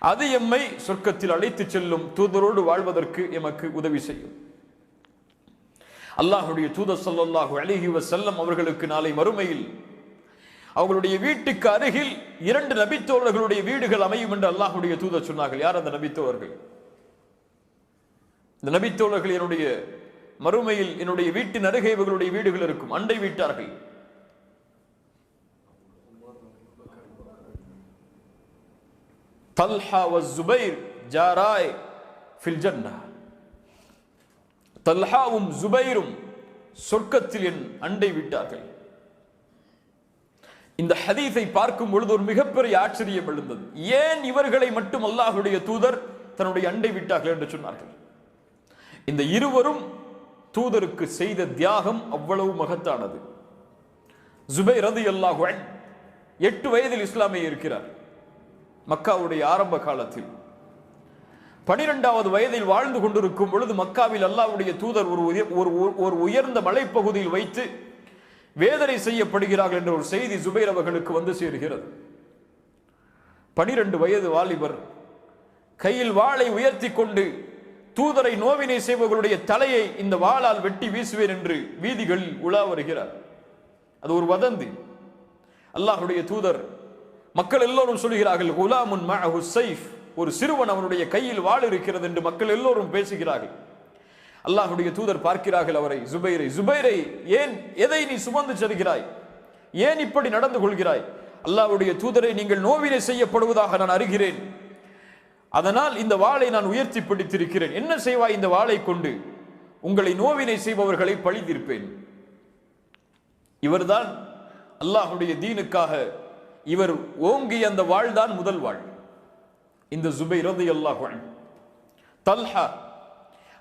அது எம்மை சொர்க்கத்தில் அழைத்து செல்லும், தூதரோடு வாழ்வதற்கு எமக்கு உதவி செய்யும். அல்லாஹ்வுடைய தூதர் ஸல்லல்லாஹு அலைஹி வஸல்லம் அவர்களுக்கு நாளை மறுமையில் அவர்களுடைய வீட்டுக்கு அருகில் 2 நபித்தோழர்களுடைய வீடுகள் அமையும் என்று அல்லாஹ்வுடைய தூதர் சொன்னார்கள். யார் அந்த நபித்தோழர்கள்? இந்த நபித்தோழர்கள் என்னுடைய மறுமையில் என்னுடைய வீட்டின் அருகே இவர்களுடைய வீடுகள் இருக்கும், அண்டை வீட்டார்கள். தல்ஹா வ ஜுபைர் ஜாராய் ஃபில் ஜன்னah. தல்ஹாவும் ஜுபைரும் சொர்க்கத்தில் என் அண்டை வீட்டார்கள். இந்த ஹதீஸை பார்க்கும் பொழுது ஒரு மிகப்பெரிய ஆச்சரியம் எழுந்தது. ஏன் இவர்களை மட்டும் அல்லாஹ்வுடைய தூதர் தன்னுடைய அண்டை வீட்டார்கள் என்று சொன்னார்கள்? இந்த இருவரும் தூதருக்கு செய்த தியாகம் அவ்வளவு மகத்தானது. ஜுபைர் ரலியல்லாஹு அன்ஹு 8 வயதில் இஸ்லாமை இருக்கிறார். மக்காவுடைய ஆரம்ப காலத்தில் 12வது வயதில் வாழ்ந்து கொண்டிருக்கும் பொழுது மக்காவில் அல்லாஹ்வுடைய தூதர் ஒரு உயர்ந்த மலைப்பகுதியில் வைத்து வேதனை செய்யப்படுகிறார்கள் என்ற ஒரு செய்தி ஜுபைர் அவர்களுக்கு வந்து சேர்கிறது. 12 வயது வாலிபர் கையில் வாளை உயர்த்தி கொண்டு தூதரை நோவினை செய்பவர்களுடைய தலையை இந்த வாளால் வெட்டி வீசுவேன் என்று வீதிகளில் உலா வருகிறார். அது ஒரு வதந்தி. அல்லாஹ்வுடைய தூதர், மக்கள் எல்லோரும் சொல்கிறார்கள், குலாமுன் மஅஹு ஸைஃப், ஒரு சிறுவன் அவனுடைய கையில் வாள் இருக்கிறது என்று மக்கள் எல்லோரும் பேசுகிறார்கள். அல்லாஹ்வுடைய தூதர் பார்க்கிறார்கள் அவரை, ஜுபைரை ஏன், எதை நீ சுமந்து செல்கிறாய், ஏன் இப்படி நடந்து கொள்கிறாய்? அல்லாஹ்வுடைய தூதரை, நீங்கள் நோவினை செய்யப்படுவதாக நான் அறிகிறேன், அதனால் இந்த வாளை நான் உயர்த்தி பிடித்திருக்கிறேன். என்ன செய்வாய் இந்த வாளை கொண்டு? உங்களை நோவினை செய்பவர்களை பழி தீர்ப்பேன். இவர்தான் அல்லாஹ்வுடைய தீனுக்காக இவர் ஓங்கிய அந்த வாழ் தான் முதல் வாழ். இந்த ஜுபைர் ரலியல்லாஹு அன்ஹு. தல்ஹா,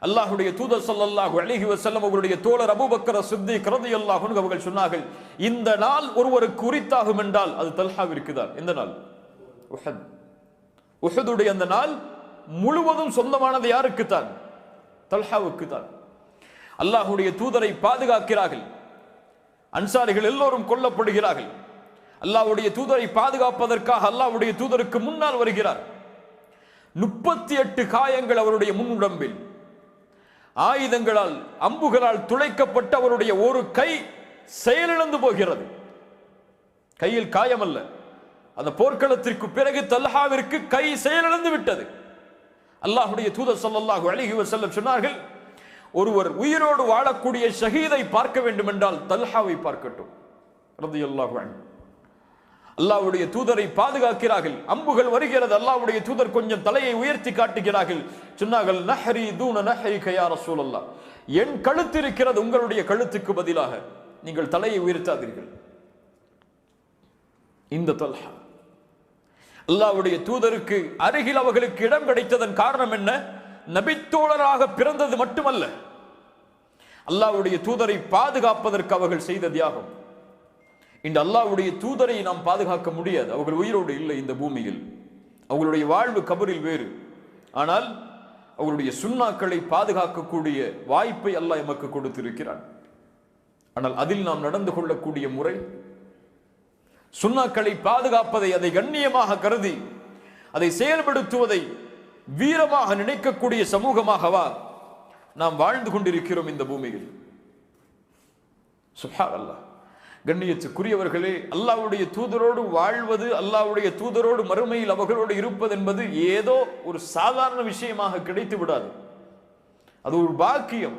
அல்லாஹ்வுடைய தூதர் ஸல்லல்லாஹு அலைஹி வஸல்லம் அவர்களுடைய தோழர் அபூபக்கர் சித்திக் ரலியல்லாஹு அன்ஹு அவர்கள் சொன்னார்கள், இந்த நாள் ஒருவருக்கு உரித்தாகும் என்றால் அது தல்ஹாவிற்கு தான். எந்த நாள்? உஹத். உஹதுடைய அந்த நாள் முழுவதும் சொந்தமானது யாருக்கு தான்? தல்ஹாவுக்கு தான். அல்லாஹ்வுடைய தூதரை பாதுகாக்கிறார்கள். அன்சாரிகள் எல்லோரும் கொல்லப்படுகிறார்கள். அல்லாஹ்வுடைய தூதரை பாதுகாப்பதற்காக அல்லாஹ்வுடைய தூதருக்கு முன்னால் வருகிறார். 38 காயங்கள் அவருடைய முன் உடம்பில், ஆயுதங்களால் அம்புகளால் துளைக்கப்பட்ட அவருடைய ஒரு கை செயலிழந்து போகிறது. கையில் காயம் அல்ல, அந்த போர்க்களத்திற்கு பிறகு தல்ஹாவிற்கு கை செயலிழந்து விட்டது. அல்லாஹ்வுடைய தூதர் ஸல்லல்லாஹு அலைஹி வஸல்லம் சொன்னார்கள், ஒருவர் உயிரோடு வாழக்கூடிய ஷஹீதை பார்க்க வேண்டும் என்றால் தல்ஹாவை பார்க்கட்டும் ரலியல்லாஹு அன்ஹு. அல்லாஹ்வுடைய தூதரை பாதுகாக்கிறார்கள். அம்புகள் வருகிறது. அல்லாஹ்வுடைய தூதர் கொஞ்சம் தலையை உயர்த்தி காட்டுகிறார்கள். சொன்னார்கள், நஹ்ரி தூன நஹ்ரிக யா ரசூலல்லாஹ், என் கழுத்து இருக்கிறது உங்களுடைய கழுத்துக்கு பதிலாக. நீங்கள் தலையை உயர்த்தாதீர்கள். இந்த தல்ஹா அல்லாஹ்வுடைய தூதருக்கு அருகில் அவர்களுக்கு இடம் கிடைத்ததன் காரணம் என்ன? நபித்தோழராக பிறந்தது மட்டுமல்ல, அல்லாஹ்வுடைய தூதரை பாதுகாப்பதற்கு அவர்கள் செய்த தியாகம். இந்த அல்லாஹ்வுடைய தூதரை நாம் பாதுகாக்க முடியாது, அவர்கள் உயிரோடு இல்லை இந்த பூமியில். அவர்களுடைய வாழ்வு கபரில் வேறு. ஆனால் அவர்களுடைய சுன்னாக்களை பாதுகாக்கக்கூடிய வாய்ப்பை அல்லாஹ் எமக்கு கொடுத்திருக்கிறான். ஆனால் அதில் நாம் நடந்து கொள்ளக்கூடிய முறை, சுன்னாக்களை பாதுகாப்பதை, அதை கண்ணியமாக கருதி அதை செயல்படுத்துவதை வீரமாக நினைக்கக்கூடிய சமூகமாகவா நாம் வாழ்ந்து கொண்டிருக்கிறோம் இந்த பூமியில்? சுப்ஹானல்லாஹ். கண்ணியத்துக்குரியவர்களே, அல்லாஹ்வுடைய தூதரோடு வாழ்வது, அல்லாஹ்வுடைய தூதரோடு மறுமையில் அவர்களோடு இருப்பது என்பது ஏதோ ஒரு சாதாரண விஷயமாக கிடைத்து விடாது. அது ஒரு பாக்கியம்,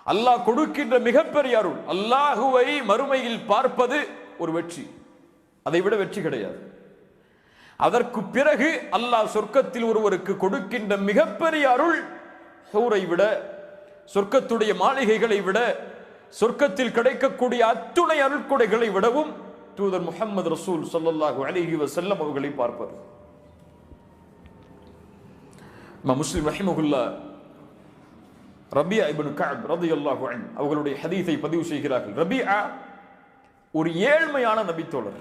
அல்லாஹ் கொடுக்கின்ற மிகப்பெரிய அருள். அல்லாஹுவை மறுமையில் பார்ப்பது ஒரு வெற்றி, அதை விட வெற்றி கிடையாது. அதற்கு பிறகு அல்லாஹ் சொர்க்கத்தில் ஒருவருக்கு கொடுக்கின்ற மிகப்பெரிய அருள், ஹூரை விட, சொர்க்கத்துடைய மாளிகைகளை விட, சொர்க்கத்தில் கிடைக்கக்கூடிய அத்துணை அருள்கொடைகளை விடவும் தூதர் முஹம்மது ரசூல் ஸல்லல்லாஹு அலைஹி வஸல்லம் அவர்களை பார்ப்பது. முஸ்லிம் ரஹிமஹுல்லாஹ் ரபியா இப்னு கஅப் ரலியல்லாஹு அன்ஹு அவர்களுடைய ஹதீஸை பதிவு செய்கிறார்கள். ரபியா ஒரு ஏழ்மையான நபித்தோழர்,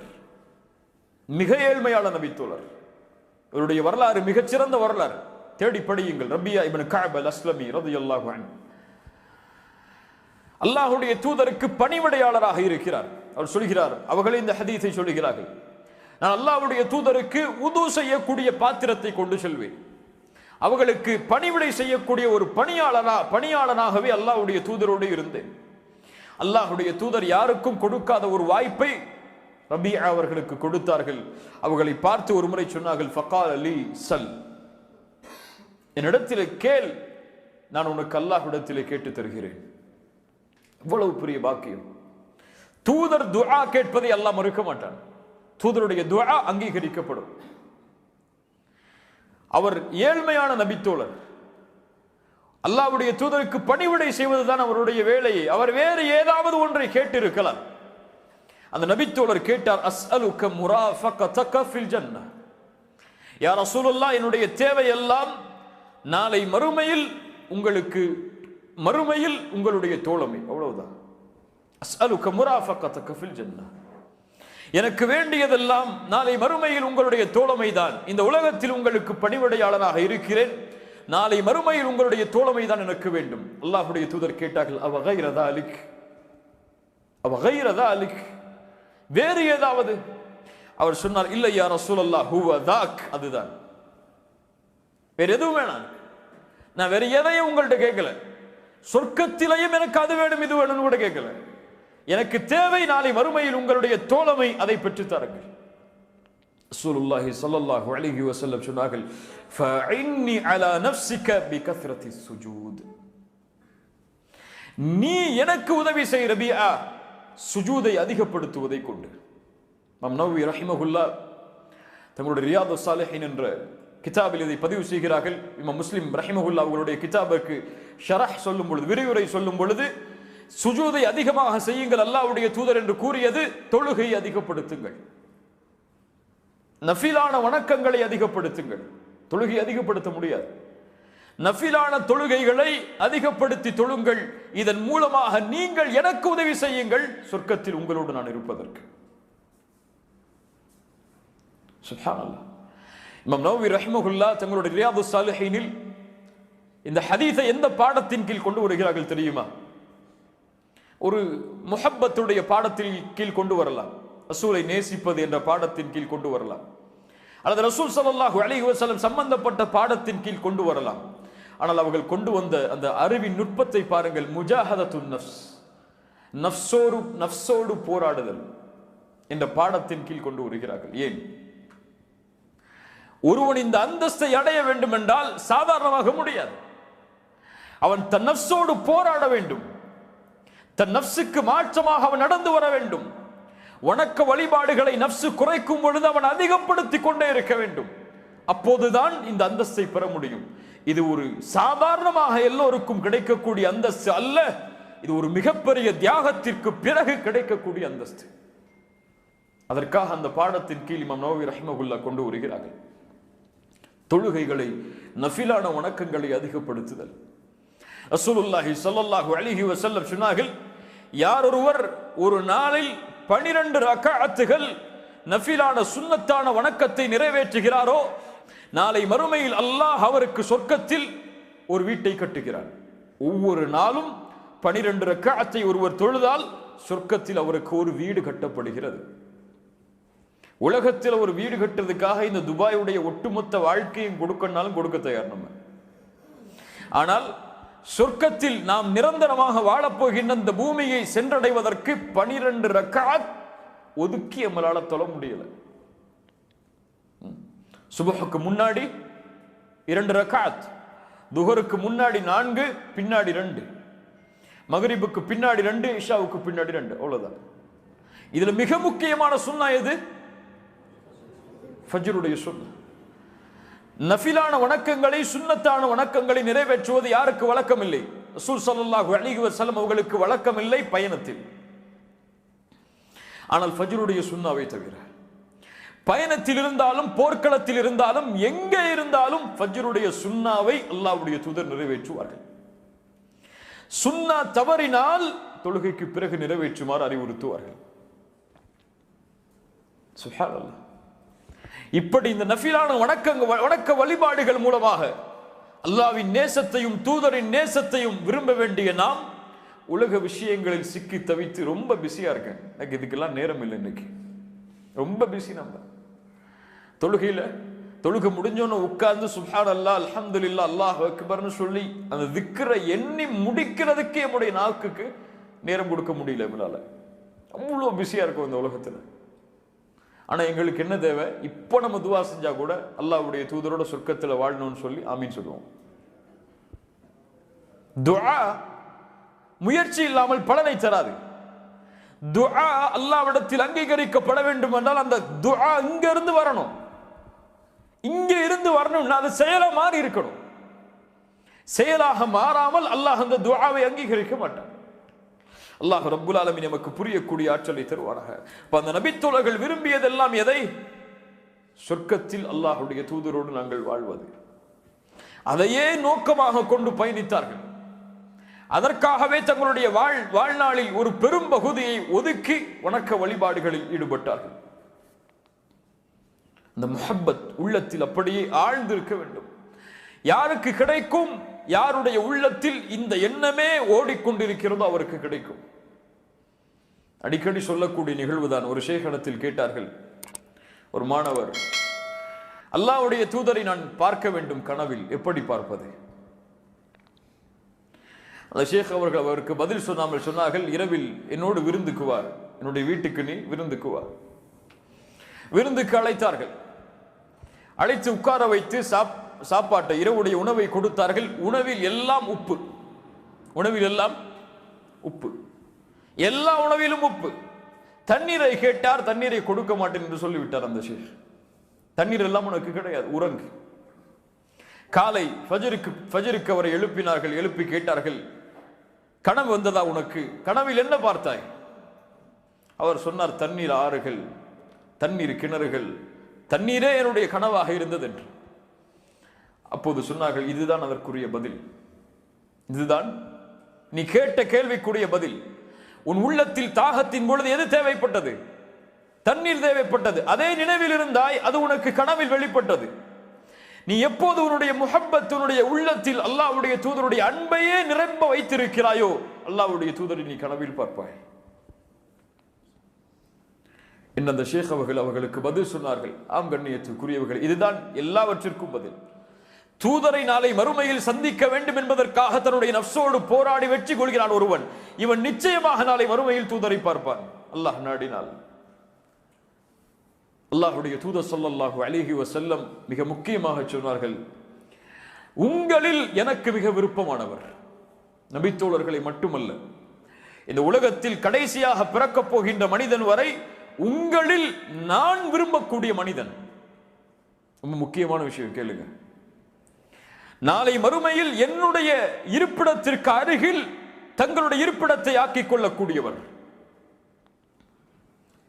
மிக ஏழ்மையான நபித்தோழர். அவருடைய வரலாறு மிகச்சிறந்த வரலாறு, தேடி படியுங்கள். ரபியா இப்னு கஅப் அல் அஸ்லமி ரலியல்லாஹு அன்ஹு அல்லாஹ்வுடைய தூதருக்கு பணிவிடையாளராக இருக்கிறார். அவர் சொல்கிறார், அவர்களே இந்த ஹதீஸை சொல்கிறார்கள், நான் அல்லாஹ்வுடைய தூதருக்கு உது செய்யக்கூடிய பாத்திரத்தை கொண்டு செல்வேன். அவர்களுக்கு பணிவிடை செய்யக்கூடிய ஒரு பணியாளனாகவே அல்லாஹ்வுடைய தூதரோடு இருந்தேன். அல்லாஹ்வுடைய தூதர் யாருக்கும் கொடுக்காத ஒரு வாய்ப்பை ரபியா அவர்களுக்கு கொடுத்தார்கள். அவர்களை பார்த்து ஒரு முறை சொன்னார்கள், ஃபகால லி சல், என்னிடத்திலே கேள், நான் உனக்கு அல்லாஹ்விடத்திலே கேட்டு தருகிறேன். இவ்வளவு பெரிய பாக்கியம். தூதர் துஆ கேட்பதை அல்லாஹ் மறுக்க மாட்டான். தூதருடைய துஆ அங்கீகரிக்கப்படும். அவர் ஏழ்மையான நபித்தோழர், அல்லாஹ்வுடைய தூதருக்கு பணிவிடை செய்வதுதான் அவருடைய வேலையை. அவர் வேறு ஏதாவது ஒன்றை கேட்டிருக்கலாம். அந்த நபித்தோழர் கேட்டார், அஸ்அலுக முராஃபகதக ஃபில் ஜன்னah, யா ரசூலுல்லாஹ், என்னுடைய தேவை எல்லாம் நாளை மறுமையில் உங்களுடைய தோழமை, அவ்வளவுதான். அஸ்அலுக முராஃபகதக ஃபில் ஜன்னah, எனக்கு வேண்டியதெல்லாம் நாளை மறுமையில் உங்களுடைய தோழமை தான். இந்த உலகத்தில் உங்களுக்கு பணிவிடையாளனாக இருக்கிறேன், நாளை மறுமையில் உங்களுடைய தோழமை தான் எனக்கு வேண்டும். அல்லாஹ்வுடைய தூதர் கேட்டார்கள், அவ கைர தாலிக், வேறு ஏதாவது? அவர் சொன்னார், இல்லை யா ரசூலல்லாஹ், ஹுவ தாக், அதுதான், வேற எதுவும் வேணாம். நான் வேற எதையும் உங்கள்கிட்ட கேட்கல, சொர்க்கத்திலையும் எனக்கு அது வேணும் இது வேணும்னு கூட கேட்கல. எனக்கு தேவை நாளை மறுமையில் உங்களுடைய தோழமை, அதை பெற்று தாருங்கள். ரசூலுல்லாஹி ஸல்லல்லாஹு அலைஹி வஸல்லம் சொன்னார்கள், ஃபஇன்னி அலா நஃப்ஸிக பிகத்ரத்தி ஸுஜூத், நீ எனக்கு உதவி செய் ரபியா, சுஜூதை அதிகப்படுத்துவதை கொண்டு. இமாம் நவவி ரஹிமஹுல்லாஹ் தங்களுடைய ரியாதுஸ் ஸாலிஹீன் என்ற கிதாபில் இதை பதிவு செய்கிறார்கள். இமாம் முஸ்லிம் ரஹிமஹுல்லாஹ் அவர்களுடைய கிதாபுக்கு ஷரஹ் சொல்லும் பொழுது, விரிவுரை சொல்லும் பொழுது, சுஜூதை அதிகமாக செய்யுங்கள் அல்லாஹ்வுடைய தூதர் என்று கூறியது தொழுகையை அதிகப்படுத்துங்கள், நஃபிலான வணக்கங்களை அதிகப்படுத்துங்கள். தொழுகை அதிகப்படுத்த முடியாது, நஃபிலான தொழுகைகளை அதிகப்படுத்தி தொழுங்கள். இதன் மூலமாக நீங்கள் எனக்கு உதவி செய்யுங்கள், சொர்க்கத்தில் உங்களோடு நான் இருப்பதற்கு. சுப்ஹானல்லாஹ். இமாம் நவவி ரஹிமஹுல்லாஹ் தங்களுடைய ரியாதுஸ் ஸாலிஹீனில் இந்த ஹதீஸை எந்த பாடத்தின் கீழ் கொண்டு வருகிறார்கள் தெரியுமா? ஒரு முஹப்பத்துடைய பாடத்தின் கீழ் கொண்டு வரலாம், ரசூலை நேசிப்பது என்ற பாடத்தின் கீழ் கொண்டு வரலாம், அல்லது ரசூல் ஸல்லல்லாஹு அலைஹி வஸல்லம் சம்பந்தப்பட்ட பாடத்தின் கீழ் கொண்டு வரலாம். ஆனால் அவர்கள் கொண்டு வந்த அந்த அறிவின் நுட்பத்தை பாருங்கள். முஜாஹதத்துன் நஃப்ஸ், நஃப்ஸோடு போராடுதல் என்ற பாடத்தின் கீழ் கொண்டு வருகிறார்கள். ஏன்? ஒருவன் இந்த அந்தஸ்தை அடைய வேண்டும் என்றால் சாதாரணமாக முடியாது. அவன் தன் நஃப்ஸோடு போராட வேண்டும், தன் நஃப்ஸுக்கு மாற்றமாக அவன் நடந்து வர வேண்டும். வணக்க வழிபாடுகளை நஃப்ஸு குறைக்கும் பொழுது அவன் அதிகப்படுத்தி கொண்டே இருக்க வேண்டும். அப்போதுதான் இந்த அந்தஸ்தை பெற முடியும். இது ஒரு சாதாரணமாக எல்லோருக்கும் கிடைக்கக்கூடிய அந்தஸ்து அல்ல. இது ஒரு மிகப்பெரிய தியாகத்திற்கு பிறகு கிடைக்கக்கூடிய அந்தஸ்து. அதற்காக அந்த பாடத்தின் கீழ் இமாம் நவவி ரஹ்மத்துல்லாஹி கொண்டு வருகிறார்கள். தொழுகைகளை, நஃபிலான வணக்கங்களை அதிகப்படுத்துதல். ரசூலுல்லாஹி ஸல்லல்லாஹு அலைஹி வஸல்லம் சொன்னார்கள், யார் ஒருவர் ஒரு நாளில் 12 ரக்அத்துகள் நஃபிலான சுன்னத்தான வணக்கத்தை நிறைவேற்றுகிறாரோ, நாளை மறுமையில் அல்லாஹ் அவருக்கு சொர்க்கத்தில் ஒரு வீட்டை கட்டுகிறார். ஒவ்வொரு நாளும் 12 ரக்அத்தை ஒருவர் தொழுதால் சொர்க்கத்தில் அவருக்கு ஒரு வீடு கட்டப்படுகிறது. உலகத்தில் ஒரு வீடு கட்டுறதுக்காக இந்த துபாயுடைய ஒட்டுமொத்த வாழ்க்கையும் கொடுக்கனாலும் கொடுக்க தயார் நம்ம. ஆனால் சொர்க்கத்தில் நாம் நிரந்தரமாக வாழப்போகின்ற இந்த பூமியை சென்றடைவதற்கு 12 ரக்அத் ஒதுக்கி நம்மளால தொழ முடியல. சுபஹுக்கு முன்னாடி 2 ரக்அத், துஹருக்கு முன்னாடி 4, பின்னாடி 2, மகரிபுக்கு பின்னாடி 2, இஷாவுக்கு பின்னாடி 2, அவ்வளவுதான். இதுல மிக முக்கியமான சுன்னா எது? ஃபஜ்ருடைய சுன்னா. நஃபிலான வணக்கங்களை, சுன்னத்தான வணக்கங்களை நிறைவேற்றுவது யாருக்கு வழக்கம் இல்லை? ரசூல் ஸல்லல்லாஹு அலைஹி வஸல்லம் அவர்களுக்கு வழக்கம் இல்லை பயணத்தில். ஆனால் ஃபஜ்ருடைய சுன்னாவை தவிர பயணத்தில் இருந்தாலும் போர்க்களத்தில் இருந்தாலும் எங்கே இருந்தாலும் ஃபஜ்ருடைய சுன்னாவை அல்லாஹ்வுடைய தூதர் நிறைவேற்றுவார்கள். சுன்னா தவறினால் தொழுகைக்கு பிறகு நிறைவேற்றுமாறு அறிவுறுத்துவார்கள். சுப்ஹானல்லாஹ். இப்படி இந்த நஃபிலான வணக்க வழிபாடுகள் மூலமாக அல்லாஹ்வின் நேசத்தையும் தூதரின் நேசத்தையும் விரும்ப வேண்டிய நாம் உலக விஷயங்களில் சிக்கி தவித்து ரொம்ப பிஸியா இருக்கேன். எனக்கு இதுக்கெல்லாம் நேரம் இல்லை. இன்னைக்கு ரொம்ப பிஸி. நம்ம தொழுகை முடிஞ்சோன்னு உட்கார்ந்து சுப்ஹானல்லாஹ், அல்ஹம்துலில்லாஹ், அல்லாஹ் அக்பர்னு சொல்லி அந்த திக்ரை எண்ணி முடிக்கிறதுக்கு நம்முடைய நாக்குக்கு நேரம் கொடுக்க முடியல. நம்மளால அவ்வளோ பிஸியா இருக்கும் இந்த உலகத்துல. ஆனா எங்களுக்கு என்ன தேவை? இப்போ நம்ம துவா செஞ்சா கூட அல்லாஹ்வுடைய தூதரோட சொர்க்கத்துல வாழணும்னு சொல்லி ஆமீன் சொல்லுவோம். துஆ முயற்சி இல்லாமல் பலனை தராது. துஆ அல்லாஹ்விடத்தில் அங்கீகரிக்கப்பட வேண்டும் என்றால் அந்த துஆ இங்க இருந்து வரணும். இங்க இருந்து வரணும்னா அது செயலா மாறி இருக்கணும். செயலாக மாறாமல் அல்லாஹ் அந்த துஆவை அங்கீகரிக்க மாட்டான். அல்லாஹ் ரப்புல் ஆலமீன் நமக்கு புரியக்கூடிய ஆற்றலை தருவானாக. அந்த நபித்தோழர்கள் விரும்பியதெல்லாம் எதை? சொர்க்கத்தில் அல்லாஹ்வுடைய தூதரோடு நாங்கள் வாழ்வது. அதையே நோக்கமாக கொண்டு பயணித்தார்கள். அதற்காகவே தங்களுடைய வாழ்நாளில் ஒரு பெரும் பகுதியை ஒதுக்கி வணக்க வழிபாடுகளில் ஈடுபட்டார்கள். அந்த முஹப்பத் உள்ளத்தில் அப்படியே ஆழ்ந்திருக்க வேண்டும். யாருக்கு கிடைக்கும்? யாருடைய உள்ளத்தில் இந்த எண்ணமே ஓடிக்கொண்டிருக்கிறதோ அவருக்கு கிடைக்கும். அடிக்கடி சொல்லக்கூடிய நிகழ்வுதான். ஒரு ஷேகனத்தில் கேட்டார்கள், ஒரு மாணவர், அல்லாஹ்வுடைய தூதரை நான் பார்க்க வேண்டும் கனவில், எப்படி பார்ப்பது? அந்த ஷேக் அவர்கள் அவருக்கு பதில் சொன்னாமல் சொன்னார்கள், இரவில் என்னோடு விருந்துக்கு வா, என்னுடைய வீட்டுக்கு நீ விருந்துக்கு வா. விருந்துக்கு அழைத்தார்கள். அழைத்து உட்கார வைத்து சாப்பாட்டை, இரவுடைய உணவை கொடுத்தார்கள். உணவில் எல்லாம் உப்பு. உணவில் எல்லாம் உப்பு. எல்லா உணவிலும் உப்பு. தண்ணீரை கேட்டார், தண்ணீரை கொடுக்க மாட்டேன் என்று சொல்லிவிட்டார் அந்த ஷேக். தண்ணீர் எல்லாம் உனக்கு கிடையாது, உறங்கு. காலை ஃபஜருக்கு அவரை எழுப்பினார்கள். எழுப்பி கேட்டார்கள், கனவு வந்ததா உனக்கு? கனவில் என்ன பார்த்தாய்? அவர் சொன்னார், தண்ணீர் ஆறுகள், தண்ணீர் கிணறுகள், தண்ணீரே என்னுடைய கனவாக இருந்தது என்று. அப்போது சொன்னார்கள், இதுதான் அதற்குரிய பதில். இதுதான் நீ கேட்ட கேள்விக்குரிய பதில். உன் உள்ளத்தில் தாகத்தின் பொழுது எது தேவைப்பட்டது? தண்ணீர் தேவைப்பட்டது. அதே நினைவில் இருந்தாய், அது உனக்கு கனவில் வெளிப்பட்டது. நீ எப்போது உன்னுடைய முஹப்பத், உன்னுடைய உள்ளத்தில் அல்லாஹ்வுடைய தூதருடைய அன்பையே நிரம்ப வைத்திருக்கிறாயோ, அல்லாஹ்வுடைய தூதரை நீ கனவில் பார்ப்பாய். இந்த ஷேக் அவர்களுக்கு பதில் சொன்னார்கள், ஆம் கண்ணியத்துக்குரியவர்கள், இதுதான் எல்லாவற்றிற்கும் பதில். தூதரை நாளை மறுமையில் சந்திக்க வேண்டும் என்பதற்காக தன்னுடைய நஃப்ஸோடு போராடி வெற்றி கொள்கிறான் ஒருவன், இவன் நிச்சயமாக நாளை மறுமையில் தூதரை பார்ப்பான், அல்லாஹ் நாடினால். அல்லாஹ்வுடைய தூதர் ஸல்லல்லாஹு அலைஹி வஸல்லம் மிக முக்கியமாக சொன்னார்கள், உங்களில் எனக்கு மிக விருப்பமானவர், நபித்தோழர்களை மட்டுமல்ல, இந்த உலகத்தில் கடைசியாக பிறக்கப் போகின்ற மனிதன் வரை உங்களில் நான் விரும்பக்கூடிய மனிதன். ரொம்ப முக்கியமான விஷயம் கேளுங்க. நாளை மறுமையில் என்னுடைய இருப்பிடத்திற்கு அருகில் தங்களுடைய இருப்பிடத்தை ஆக்கிக் கொள்ளக்கூடியவர்.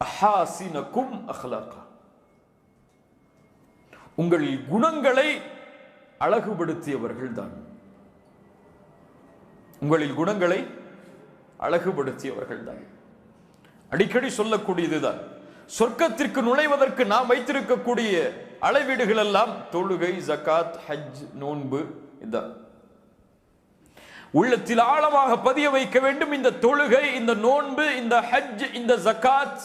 அஹாசினகும் அஹ்லாகா, உங்கள் குணங்களை அழகுபடுத்தியவர்கள் தான். உங்களில் குணங்களை அழகுபடுத்தியவர்கள் தான். அடிக்கடி சொல்லக்கூடியதுதான், சொர்க்கத்திற்கு நுழைவதற்கு நாம் வைத்திருக்கக்கூடிய அளவீடுகள் எல்லாம் தொழுகை, ஜகாத், ஹஜ், நோன்பு. இதான் உள்ளத்தில் ஆழமாக பதிய வைக்க வேண்டும். இந்த தொழுகை, இந்த நோன்பு, இந்த ஹஜ், இந்த ஜகாத்,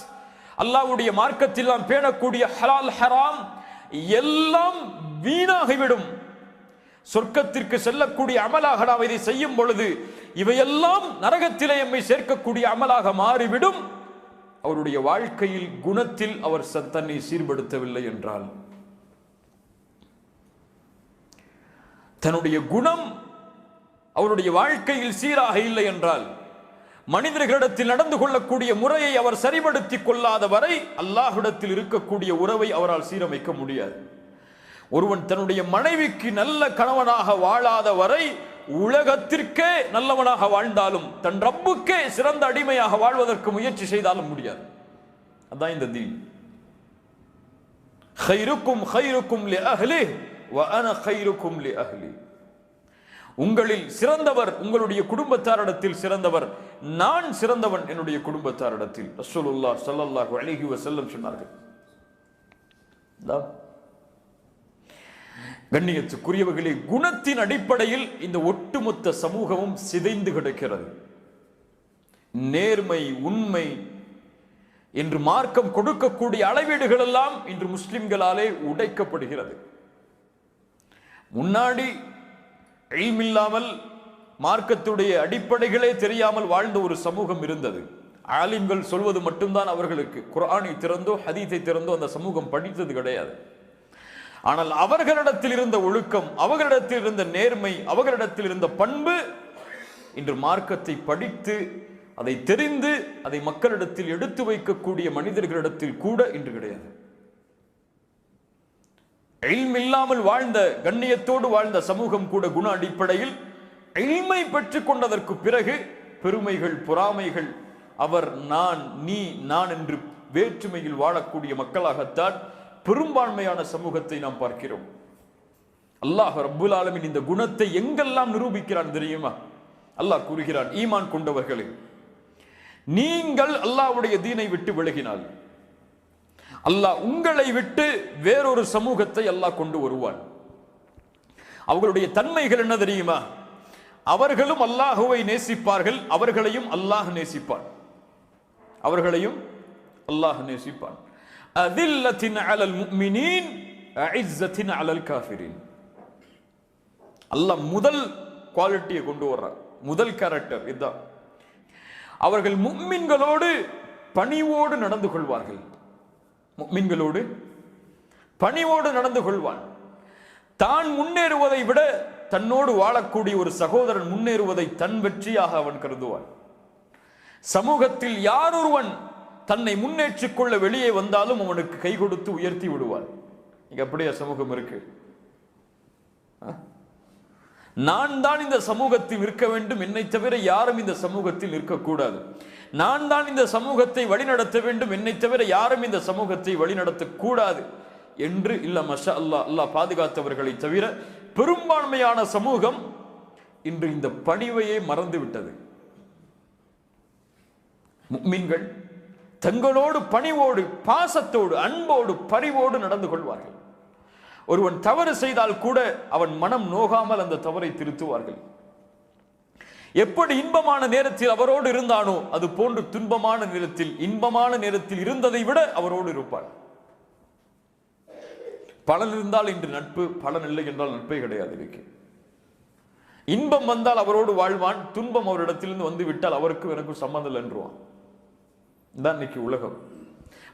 அல்லாஹ்வுடைய மார்க்கத்தில் நாம் பேணக்கூடிய ஹலால் ஹராம் எல்லாம் வீணாகிவிடும். சொர்க்கத்திற்கு செல்லக்கூடிய அமலாக நாம் இதை செய்யும் பொழுது இவையெல்லாம் நரகத்திலே எம்மை சேர்க்கக்கூடிய அமலாக மாறிவிடும். அவருடைய வாழ்க்கையில் குணத்தில் அவர் தன்னை சீர்படுத்தவில்லை என்றால், தன்னுடைய குணம் அவருடைய வாழ்க்கையில் சீராக இல்லை என்றால், மனிதர்களிடத்தில் நடந்து கொள்ளக்கூடிய முறையை அவர் சரிபடுத்திக் கொள்ளாத வரை அல்லாஹ்விடத்தில் இருக்கக்கூடிய உறவை அவரால் சீரமைக்க முடியாது. ஒருவன் தன்னுடைய மனைவிக்கு நல்ல கணவனாக வாழாத வரை உலகத்திற்கே நல்லவனாக வாழ்ந்தாலும் தன் ரப்புக்கே சிறந்த அடிமையாக வாழ்வதற்கு முயற்சி செய்தாலும் முடியாது. அதான் இந்த தீன். خيركم خيركم لأهله وأنا خيركم لأهلي. உங்களில் சிறந்தவர் உங்களுடைய குடும்பத்தாரிடத்தில் சிறந்தவர், நான் சிறந்தவன் என்னுடைய குடும்பத்தாரிடத்தில். ரசூலுல்லாஹ் ஸல்லல்லாஹு அலைஹி வஸல்லம் சொன்னார்கள். கண்ணியத்துக்குரியவர்களே, குணத்தின் அடிப்படையில் இந்த ஒட்டுமொத்த சமூகமும் சிதைந்து கிடக்கிறது. நேர்மை, உண்மை என்று மார்க்கம் கொடுக்கக்கூடிய அளவீடுகள் எல்லாம் இன்று முஸ்லிம்களாலே உடைக்கப்படுகிறது. முன்னாடி இல்மில்லாமல் மார்க்கத்துடைய அடிப்படைகளே தெரியாமல் வாழ்ந்த ஒரு சமூகம் இருந்தது. ஆலிம்கள் சொல்வது மட்டும்தான் அவர்களுக்கு. குர்ஆனை திறந்தோ ஹதீஸை திறந்தோ அந்த சமூகம் படித்தது கிடையாது. ஆனால் அவர்களிடத்தில் இருந்த ஒழுக்கம், அவர்களிடத்தில் இருந்த நேர்மை, அவர்களிடத்தில் இருந்த பண்பு இன்று மார்க்கத்தை படித்து அதை தெரிந்து அதை மக்களிடத்தில் எடுத்து வைக்கக்கூடிய மனிதர்களிடத்தில் கூட இன்று கிடையாது. இல்ம் இல்லாமல் வாழ்ந்த, கண்ணியத்தோடு வாழ்ந்த சமூகம் கூட குண அடிப்படையில் இல்மை பெற்றுக் கொண்டதற்கு பிறகு பெருமைகள், பொறாமைகள், அவர் நான், நீ, நான் என்று வேற்றுமையில் வாழக்கூடிய மக்களாகத்தான் பெரும்பான்மையான சமூகத்தை நாம் பார்க்கிறோம். அல்லாஹ் ரப்புல் ஆலமீன் இந்த குணத்தை எங்கெல்லாம் நிரூபிக்கிறான் தெரியுமா? அல்லாஹ் கூறுகிறான், ஈமான் கொண்டவர்களே, நீங்கள் அல்லாஹ்வுடைய தீனை விட்டு விலகினால் அல்லாஹ் உங்களை விட்டு வேறொரு சமூகத்தை அல்லாஹ் கொண்டு வருவான். அவர்களுடைய தன்மைகள் என்ன தெரியுமா? அவர்களும் அல்லாஹுவை நேசிப்பார்கள், அவர்களையும் அல்லாஹ் நேசிப்பான். அவர்களையும் அல்லாஹ் நேசிப்பான். அதில்லத்தின் அலல் முஃமினீன் அஇஸ்ஸத்தின் அலல் காஃபிரீன். அல்லாஹ் முதல் குவாலிட்டியை கொண்டு வர்றார், முதல் கேரக்டர் இதுதான். அவர்கள் முஃமின்களோடு பணிவோடு நடந்து கொள்வார்கள். முஃமின்களோடு பணிவோடு நடந்து கொள்வான். தான் முன்னேறுவதை விட தன்னோடு வாழக்கூடிய ஒரு சகோதரன் முன்னேறுவதை தன் வெற்றியாக அவன் கருதுவான். சமூகத்தில் யாரொருவன் தன்னை முன்னேற்றிக் கொள்ள வெளியே வந்தாலும் அவனுக்கு கை கொடுத்து உயர்த்தி விடுவான். இங்க அப்படியே சமூகம் இருக்கு. நான் தான் இந்த சமூகத்தில் நிற்க வேண்டும், என்னை தவிர யாரும் இந்த சமூகத்தில் நிற்கக்கூடாது. நான் தான் இந்த சமூகத்தை வழிநடத்த வேண்டும், என்னை தவிர யாரும் இந்த சமூகத்தை வழிநடத்தக்கூடாது என்று இல்ல மஷா அல்லாஹ், அல்லாஹ் பாதுகாத்தவர்களை தவிர பெரும்பான்மையான சமூகம் இன்று இந்த பணிவையே மறந்து விட்டது. முஃமின்கள் தங்களோடு பணிவோடு, பாசத்தோடு, அன்போடு, பரிவோடு நடந்து கொள்வார்கள். ஒருவன் தவறு செய்தால் கூட அவன் மனம் நோகாமல் அந்த தவறை திருத்துவார்கள். எப்படி இன்பமான நேரத்தில் அவரோடு இருந்தானோ அது போன்று துன்பமான நேரத்தில், இன்பமான நேரத்தில் இருந்ததை விட அவரோடு இருப்பான். பலன் இருந்தால் இன்று நட்பு, பலன் இல்லை என்றால் நட்பே கிடையாது. இருக்கு இன்பம் வந்தால் அவரோடு வாழ்வான், துன்பம் அவரிடத்திலிருந்து வந்து விட்டால் அவருக்கு எனக்கும் சம்பந்தம் இல்லை என்றுவான். தான் இன்னைக்கு உலகம்.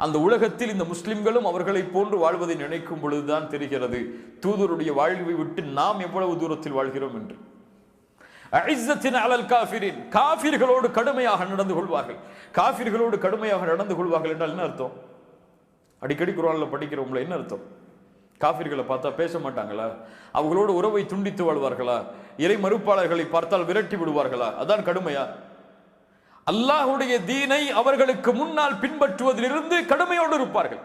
அந்த உலகத்தில் இந்த முஸ்லிம்களும் அவர்களை போன்று வாழ்வதை நினைக்கும் பொழுதுதான் தெரிகிறது தூதருடைய வாழ்வை விட்டு நாம் எவ்வளவு தூரத்தில் வாழ்கிறோம் என்று. அஇஸ்ஸத்தின் அலல் காஃபிரின், காஃபிர்களோடு கடுமையாக நடந்து கொள்வார்கள். காஃபிர்களோடு கடுமையாக நடந்து கொள்வார்கள் என்றால் என்ன அர்த்தம்? அடிக்கடி குர்ஆன்ல படிக்கிறோம்ல, என்ன அர்த்தம்? காஃபிர்களை பார்த்தா பேச மாட்டாங்களா? அவங்களோட உறவை துண்டித்து வாழ்வார்களா? இறை மறுப்பாளர்களை பார்த்தால் விரட்டி விடுவார்களா? அதான் கடுமையா? அல்லாஹ்வுடைய தீனை அவர்களுக்கு முன்னால் பின்பற்றுவதிலிருந்து கடுமையோடு இருப்பார்கள்.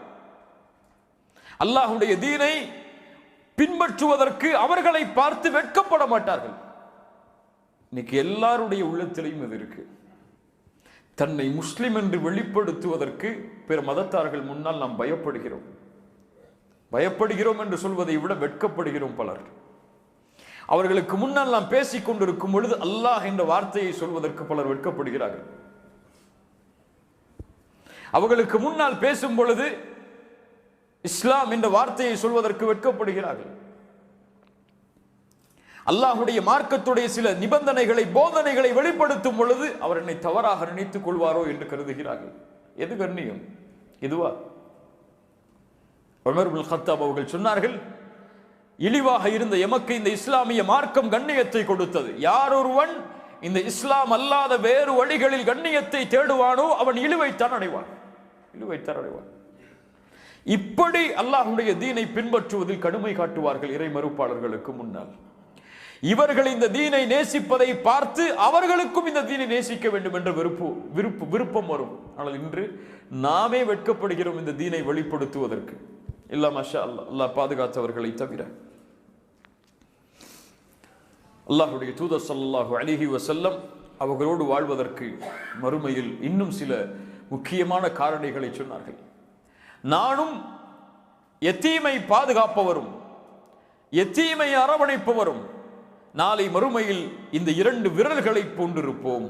அல்லாஹ்வுடைய தீனை பின்பற்றுவதற்கு அவர்களை பார்த்து வெட்கப்பட மாட்டார்கள். இன்னைக்கு எல்லாருடைய உள்ளத்திலையும் இது இருக்கு. தன்னை முஸ்லிம் என்று வெளிப்படுத்துவதற்கு பிற மதத்தார்கள் முன்னால் நாம் பயப்படுகிறோம். பயப்படுகிறோம் என்று சொல்வதை விட வெட்கப்படுகிறோம் பலர். அவர்களுக்கு முன்னால் நாம் பேசிக் கொண்டிருக்கும் பொழுது அல்லாஹ் என்ற வார்த்தையை சொல்வதற்கு பலர் வெட்கப்படுகிறார்கள். அவர்களுக்கு முன்னால் பேசும் பொழுது இஸ்லாம் என்ற வார்த்தையை சொல்வதற்கு வெட்கப்படுகிறார்கள். அல்லாஹுடைய மார்க்கத்துடைய சில நிபந்தனைகளை போதனைகளை வெளிப்படுத்தும் பொழுது அவர் என்னை தவறாக நினைத்துக் கொள்வாரோ என்று கருதுகிறார்கள். எது கண்ணியம்? இதுவா? உமர் இப்னு கத்தாப் அவர்கள் சொன்னார்கள், இழிவாக இருந்த எமக்கு இந்த இஸ்லாமிய மார்க்கம் கண்ணியத்தை கொடுத்தது. யார் ஒருவன் இந்த இஸ்லாம் அல்லாத வேறு வழிகளில் கண்ணியத்தை தேடுவானோ அவன் இழிவைத்தான் அடைவான். இப்படி அல்லாஹ்வுடைய தீனை பின்பற்றுவதில் கடுமை காட்டுவார்கள் இறை மறுப்பாளர்களுக்கு முன்னால். இவர்கள் இந்த தீனை நேசிப்பதை பார்த்து அவர்களுக்கும் இந்த தீனை நேசிக்க வேண்டும் என்ற விருப்பம் வரும். ஆனால் இன்று நாமே வெட்கப்படுகிறோம் இந்த தீனை வெளிப்படுத்துவதற்கு. இல்ல மாஷா அல்லாஹ், அல்லாஹ் பாதுகாத்தவர்களை தவிர. அல்லாஹ்வுடைய தூதர் ஸல்லல்லாஹு அலைஹி வஸல்லம் அவர்களோடு வாழ்வதற்கு மறுமையில் இன்னும் சில முக்கியமான காரணிகளை சொன்னார்கள். நானும் யத்தீமை பாதுகாப்பவரும் யத்தீமை அரவணைப்பவரும் நாளை மறுமையில் இந்த 2 விரல்களை போன்றிருப்போம்.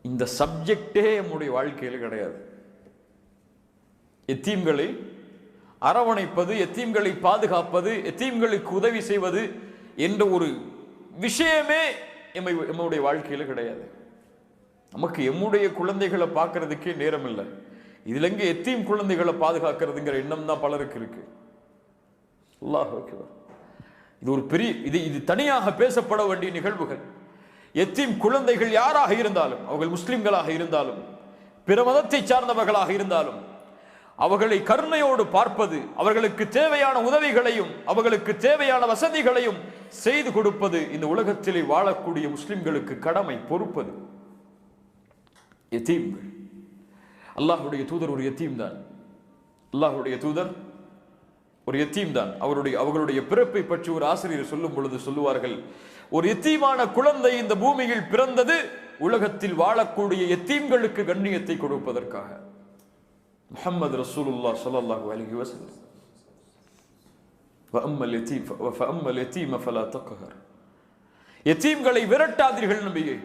இந்த சப்ஜெக்டே நம்முடைய வாழ்க்கையில் கிடையாது. யத்தீம்களை அரவணைப்பது, யத்தீம்களை பாதுகாப்பது, யத்தீம்களுக்கு உதவி செய்வது என்ற ஒரு விஷயமே நம்முடைய வாழ்க்கையில் கிடையாது. நமக்கு எம்முடைய குழந்தைகளை பார்க்கறதுக்கே நேரம் இல்லை. இதுல எங்க யத்தீம் குழந்தைகளை பாதுகாக்கிறதுங்கிற எண்ணம் தான் பலருக்கு இருக்கு. அல்லாஹ் அக்பர். இது ஒரு பெரிய இது தனியாக பேசப்பட வேண்டிய நிகழ்வுகள். யத்தீம் குழந்தைகள் யாராக இருந்தாலும், அவர்கள் முஸ்லிம்களாக இருந்தாலும் பிற மதத்தை சார்ந்தவர்களாக இருந்தாலும் அவர்களை கருணையோடு பார்ப்பது, அவர்களுக்கு தேவையான உதவிகளையும் அவர்களுக்கு தேவையான வசதிகளையும் செய்து கொடுப்பது இந்த உலகத்திலே வாழக்கூடிய முஸ்லிம்களுக்கு கடமை, பொறுப்பது. யத்தீம்கள், அல்லாஹ்வுடைய தூதர் ஒரு யத்தீம் தான். அல்லாஹ்வுடைய தூதர் ஒரு யத்தீம் தான். அவர்களுடைய பிறப்பை பற்றி ஒரு ஆசிரியர் சொல்லும் பொழுது சொல்லுவார்கள், ஒரு யத்தீமான குழந்தை இந்த பூமியில் பிறந்தது உலகத்தில் வாழக்கூடிய யத்தீம்களுக்கு கண்ணியத்தை கொடுப்பதற்காக. முஹம்மது ரசூலுல்லாஹ் ஸல்லல்லாஹு அலைஹி வஸல்லம். ஃபஅம்மல் யதீம ஃபலா தக்ஹர். யத்தீம்களை விரட்டாதீர்கள் நபியே.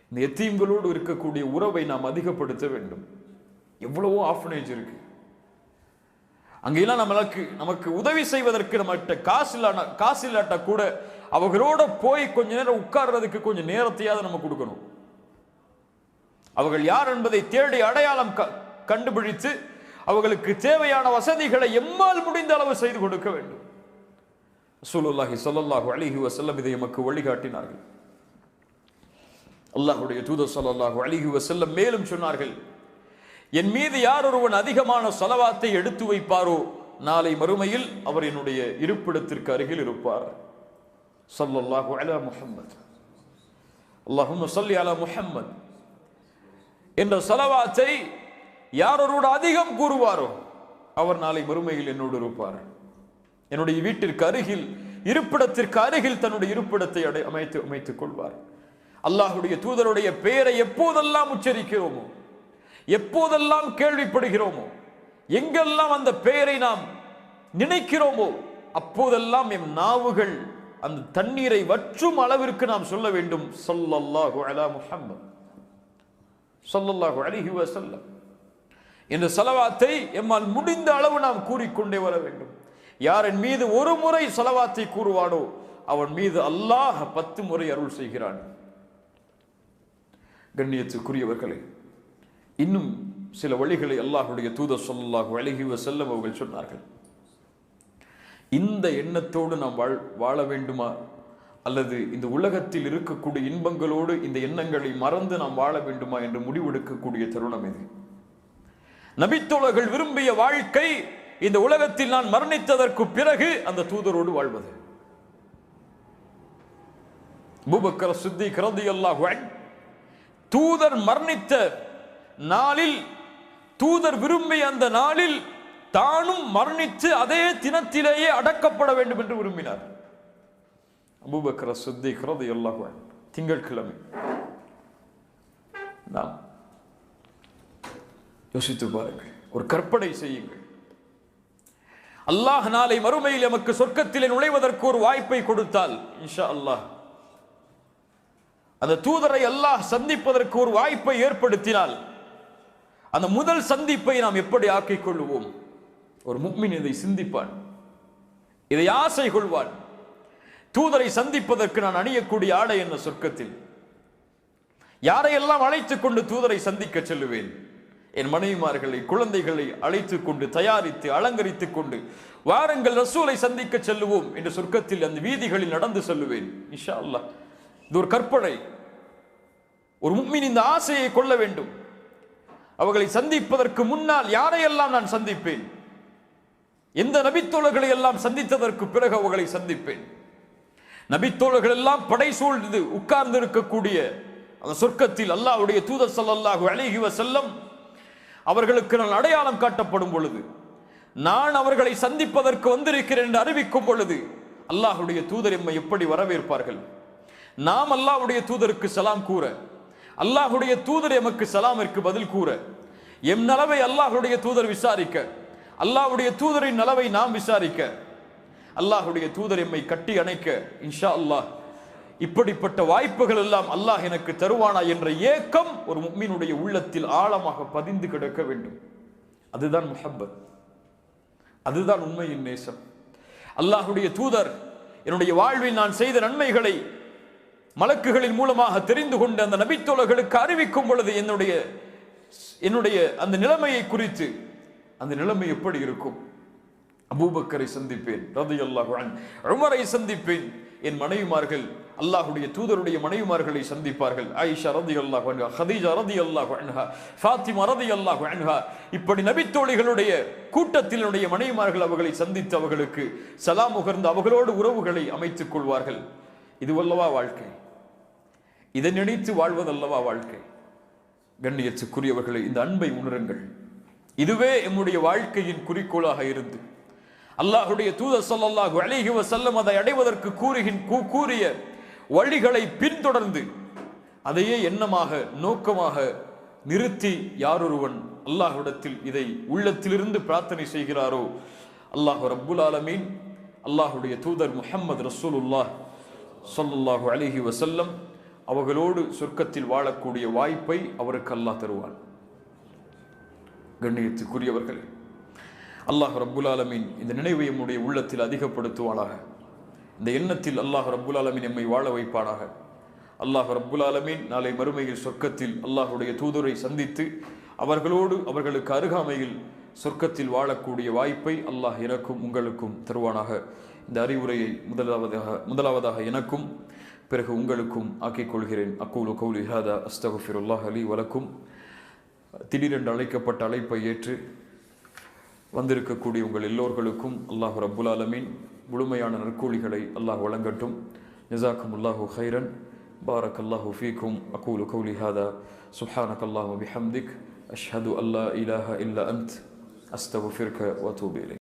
இந்த யத்தீம்களோடு இருக்கக்கூடிய உறவை நாம் அதிகப்படுத்த வேண்டும். எவ்வளவோ ஆர்ஃபனேஜ் இருக்கு. அங்கெல்லாம் நமக்கு உதவி செய்வதற்கு நம்மகிட்ட காசு இல்லாட்டா கூட அவர்களோட போய் கொஞ்ச நேரம் உட்கார்றதுக்கு கொஞ்சம் நேரத்தையாவது நம்ம கொடுக்கணும். அவர்கள் யார் என்பதை தேடி அடையாளம் கண்டுபிடித்து அவர்களுக்கு தேவையான வசதிகளை எம்மால் முடிந்த அளவு செய்து கொடுக்க வேண்டும். ரசூலுல்லாஹி ஸல்லல்லாஹு அலைஹி வஸல்லம் இதை நமக்கு வழிகாட்டினார்கள். அல்லாஹ்வுடைய தூதர் ஸல்லல்லாஹு அலைஹி வஸல்லம் மேலும் சொன்னார்கள், என் மீது யார் ஒருவன் அதிகமான ஸலவாத்தை எடுத்து வைப்பாரோ நாளை மறுமையில் அவர் என்னுடைய இருப்பிடத்திற்கு அருகில் இருப்பார். ஸல்லல்லாஹு அலா முஹம்மத், அல்லாஹும்ம ஸல்லி அலா முஹம்மத் என்ற ஸலவாத்தை யார் ஒருவர் அதிகம் கூறுவாரோ அவர் நாளை மறுமையில் என்னோடு இருப்பார். என்னுடைய வீட்டிற்கு அருகில், இருப்பிடத்திற்கு அருகில் தன்னுடைய இருப்பிடத்தை அமைத்துக் கொள்வார். அல்லாஹ்வுடைய தூதருடைய பெயரை எப்போதெல்லாம் உச்சரிக்கிறோமோ, எப்போதெல்லாம் கேள்விப்படுகிறோமோ, எங்கெல்லாம் அந்த பெயரை நாம் நினைக்கிறோமோ அப்போதெல்லாம் எம் நாவுகள் அந்த தண்ணீரை வற்றும் அளவிற்கு நாம் சொல்ல வேண்டும், ஸல்லல்லாஹு அலா முஹம்மத் ஸல்லல்லாஹு அலைஹி வஸல்லம் என்ற ஸலவாத்தை எம்மால் முடிந்த அளவு நாம் கூறிக்கொண்டே வர வேண்டும். யார் என் மீது ஒரு முறை ஸலவாத்தை கூறுவானோ அவன் மீது அல்லாஹ் 10 முறை அருள் செய்கிறான். கண்ணியத்துக்குரியவர்களே, இன்னும் சில வழிகளை அல்லாஹ்வுடைய தூதர் ஸல்லல்லாஹு அலைஹி வஸல்லம் அவர்கள் சொன்னார்கள். இந்த எண்ணத்தோடு நாம் வாழ வேண்டுமா, அல்லது இந்த உலகத்தில் இருக்கக்கூடிய இன்பங்களோடு இந்த எண்ணங்களை மறந்து நாம் வாழ வேண்டுமா என்று முடிவெடுக்கக்கூடிய தருணம் இது. நபித்தோழர்கள் விரும்பிய வாழ்க்கை இந்த உலகத்தில் நான் மரணித்ததற்கு பிறகு அந்த தூதரோடு வாழ்வது. அபூபக்கர் சித்திக் ரலியல்லாஹு அன்ஹு தூதர் மரணித்த நாளில், தூதர் விரும்பிய அந்த நாளில் தானும் மரணித்து அதே தினத்திலேயே அடக்கப்பட வேண்டும் என்று விரும்பினார். அபூபக்கர் சித்திக் ரலியல்லாஹு அன்ஹு திங்கட்கிழமை. நாம் யோசித்து பாருங்கள், ஒரு கற்பனை செய்யுங்கள். அல்லாஹ் நாளை மறுமையில் எமக்கு சொர்க்கத்திலே நுழைவதற்கு ஒரு வாய்ப்பை கொடுத்தால், இன்ஷா அல்லாஹ் அந்த தூதரை அல்லாஹ் சந்திப்பதற்கு ஒரு வாய்ப்பை ஏற்படுத்தினால், அந்த முதல் சந்திப்பை நாம் எப்படி ஆக்கிக் கொள்வோம்? ஒரு முஃமின் இதை சிந்திப்பான், இதை ஆசை கொள்வான். தூதரை சந்திப்பதற்கு நான் அணியக்கூடிய ஆடை என்ன சொர்க்கத்தில்? யாரையெல்லாம் அழைத்துக் கொண்டு தூதரை சந்திக்க செல்லுவேன்? என் மனைவிமார்களை, குழந்தைகளை அழைத்துக் கொண்டு தயாரித்து அலங்கரித்துக் கொண்டு வாருங்கள் ரசூலை சந்திக்க செல்லுவோம் என்று சொர்க்கத்தில் அந்த வீதிகளில் நடந்து செல்லுவேன். இன்ஷா அல்லாஹ் இது ஒரு கற்பனை. ஒரு முஃமின் இந்த ஆசையை கொள்ள வேண்டும். அவர்களை சந்திப்பதற்கு முன்னால் யாரையெல்லாம் நான் சந்திப்பேன்? எந்த நபித்தோழர்களை எல்லாம் சந்தித்ததற்கு பிறகு அவர்களை சந்திப்பேன்? நபித்தோழர்கள் எல்லாம் படை சூழ்ந்து உட்கார்ந்து இருக்கக்கூடிய அந்த சொர்க்கத்தில் அல்லாஹ்வுடைய தூதர் ஸல்லல்லாஹு அலைஹி வஸல்லம் அவர்களுக்கு நான் அடையாளம் காட்டப்படும் பொழுது, நான் அவர்களை சந்திப்பதற்கு வந்திருக்கிறேன் என்று அறிவிக்கும் பொழுது, அல்லாஹ்வுடைய தூதர் எம்மை எப்படி வரவேற்பார்கள்? நாம் அல்லாஹ்வுடைய தூதருக்கு சலாம் கூற, அல்லாஹ்வுடைய தூதர் எமக்கு சலாமிற்கு பதில் கூற, எம் நலவை அல்லாஹ்வுடைய தூதர் விசாரிக்க, அல்லாஹ்வுடைய தூதரின் நலவை நாம் விசாரிக்க, அல்லாஹ்வுடைய தூதர் எம்மை கட்டி அணைக்க, இன்ஷா அல்லாஹ் இப்படிப்பட்ட வாய்ப்புகள் எல்லாம் அல்லாஹ் எனக்கு தருவானா என்ற ஏக்கம் ஒரு முஃமினுடைய உள்ளத்தில் ஆழமாக பதிந்து கிடக்க வேண்டும். அதுதான் முஹப்பத், அதுதான் உண்மையின் நேசம். அல்லாஹ்வுடைய தூதர் என்னுடைய வாழ்வில் நான் செய்த நன்மைகளை மலக்குகளின் மூலமாக தெரிந்து கொண்டு அந்த நபித்தோழர்களுக்கு அறிவிக்கும் பொழுது என்னுடைய அந்த நிலைமையை குறித்து, அந்த நிலைமை எப்படி இருக்கும்? அபூபக்கரை சந்திப்பேன் ரலியல்லாஹு அன்ஹு, உமரை சந்திப்பேன். என் மனைவிமார்கள் அல்லாஹ்வுடைய தூதருடைய மனைவிமார்களை சந்திப்பார்கள். ஆயிஷா ரலியல்லாஹு அன்ஹா, ஹதீஜா ரலியல்லாஹு அன்ஹா, ஃபாத்திமா ரலியல்லாஹு அன்ஹா, இப்படி நபித்தோழிகளுடைய கூட்டத்தினுடைய மனைவிமார்கள் அவர்களை சந்தித்து அவர்களுக்கு சலாம் முகர்ந்து அவர்களோடு உறவுகளை அமைத்துக் கொள்வார்கள். இதுவல்லவா வாழ்க்கை? இதை நினைத்து வாழ்வதல்லவா வாழ்க்கை? கண்ணியத்துக்குரியவர்களை, இந்த அன்பை உணருங்கள். இதுவே எம்முடைய வாழ்க்கையின் குறிக்கோளாக இருந்து அல்லாஹ்வுடைய தூதர் ஸல்லல்லாஹு அலைஹி வஸல்லம் அதை அடைவதற்கு கூறிய வழிகளை பின்தொடர்ந்து அதையே எண்ணமாக நோக்கமாக நிறுத்தி யாரொருவன் அல்லாஹ்விடத்தில் இதை உள்ளத்திலிருந்து பிரார்த்தனை செய்கிறாரோ, அல்லாஹ் ரப்புல் ஆலமீன் அல்லாஹ்வுடைய தூதர் முஹம்மது ரசூலுல்லாஹ் ஸல்லல்லாஹு அலைஹி வஸல்லம் அவர்களோடு சொர்க்கத்தில் வாழக்கூடிய வாய்ப்பை அவருக்கு அல்லாஹ் தருவான். கண்ணியத்துக்குரியவர்களே, அல்லாஹ் ரப்புல் ஆலமீன் இந்த நினைவை நம்முடைய உள்ளத்தில் அதிகப்படுத்துவானாக. இந்த எண்ணத்தில் அல்லாஹ் ரப்புல் ஆலமீன் எம்மை வாழ வைப்பானாக. அல்லாஹ் ரப்புல் ஆலமீன் நாளை மறுமையில் சொர்க்கத்தில் அல்லாஹ்வுடைய தூதரை சந்தித்து அவர்களோடு அவர்களுக்கு அருகாமையில் சொர்க்கத்தில் வாழக்கூடிய வாய்ப்பை அல்லாஹ் எனக்கும் உங்களுக்கும் தருவானாக. இந்த அறிவுரையை முதலாவதாக எனக்கும் பிறகு உங்களுக்கும் ஆக்கிக் கொள்கிறேன். அக்கூலு கௌலி ஹாதா அஸ்தக்ஃபிருல்லாஹ் லீ வலக்கும். திடீரென்று அழைக்கப்பட்ட அழைப்பை ஏற்று வந்திருக்கக்கூடிய உங்கள் எல்லோர்களுக்கும் அல்லாஹ் ரப்புல் ஆலமீன் முழுமையான நற்கூலிகளை அல்லாஹ் வழங்கட்டும். ஜஸாக்குமுல்லாஹு கைரன். பாரக்கல்லாஹு ஃபீக்கும். அகூலு கௌலி ஹாதா சுப்ஹானக்கல்லாஹு பிஹம்திக் அஷ்ஹது அல்லா இலாஹா இல்லா அன்த் அஸ்தக்ஃபிருக வ அத்தூபு இலைக்.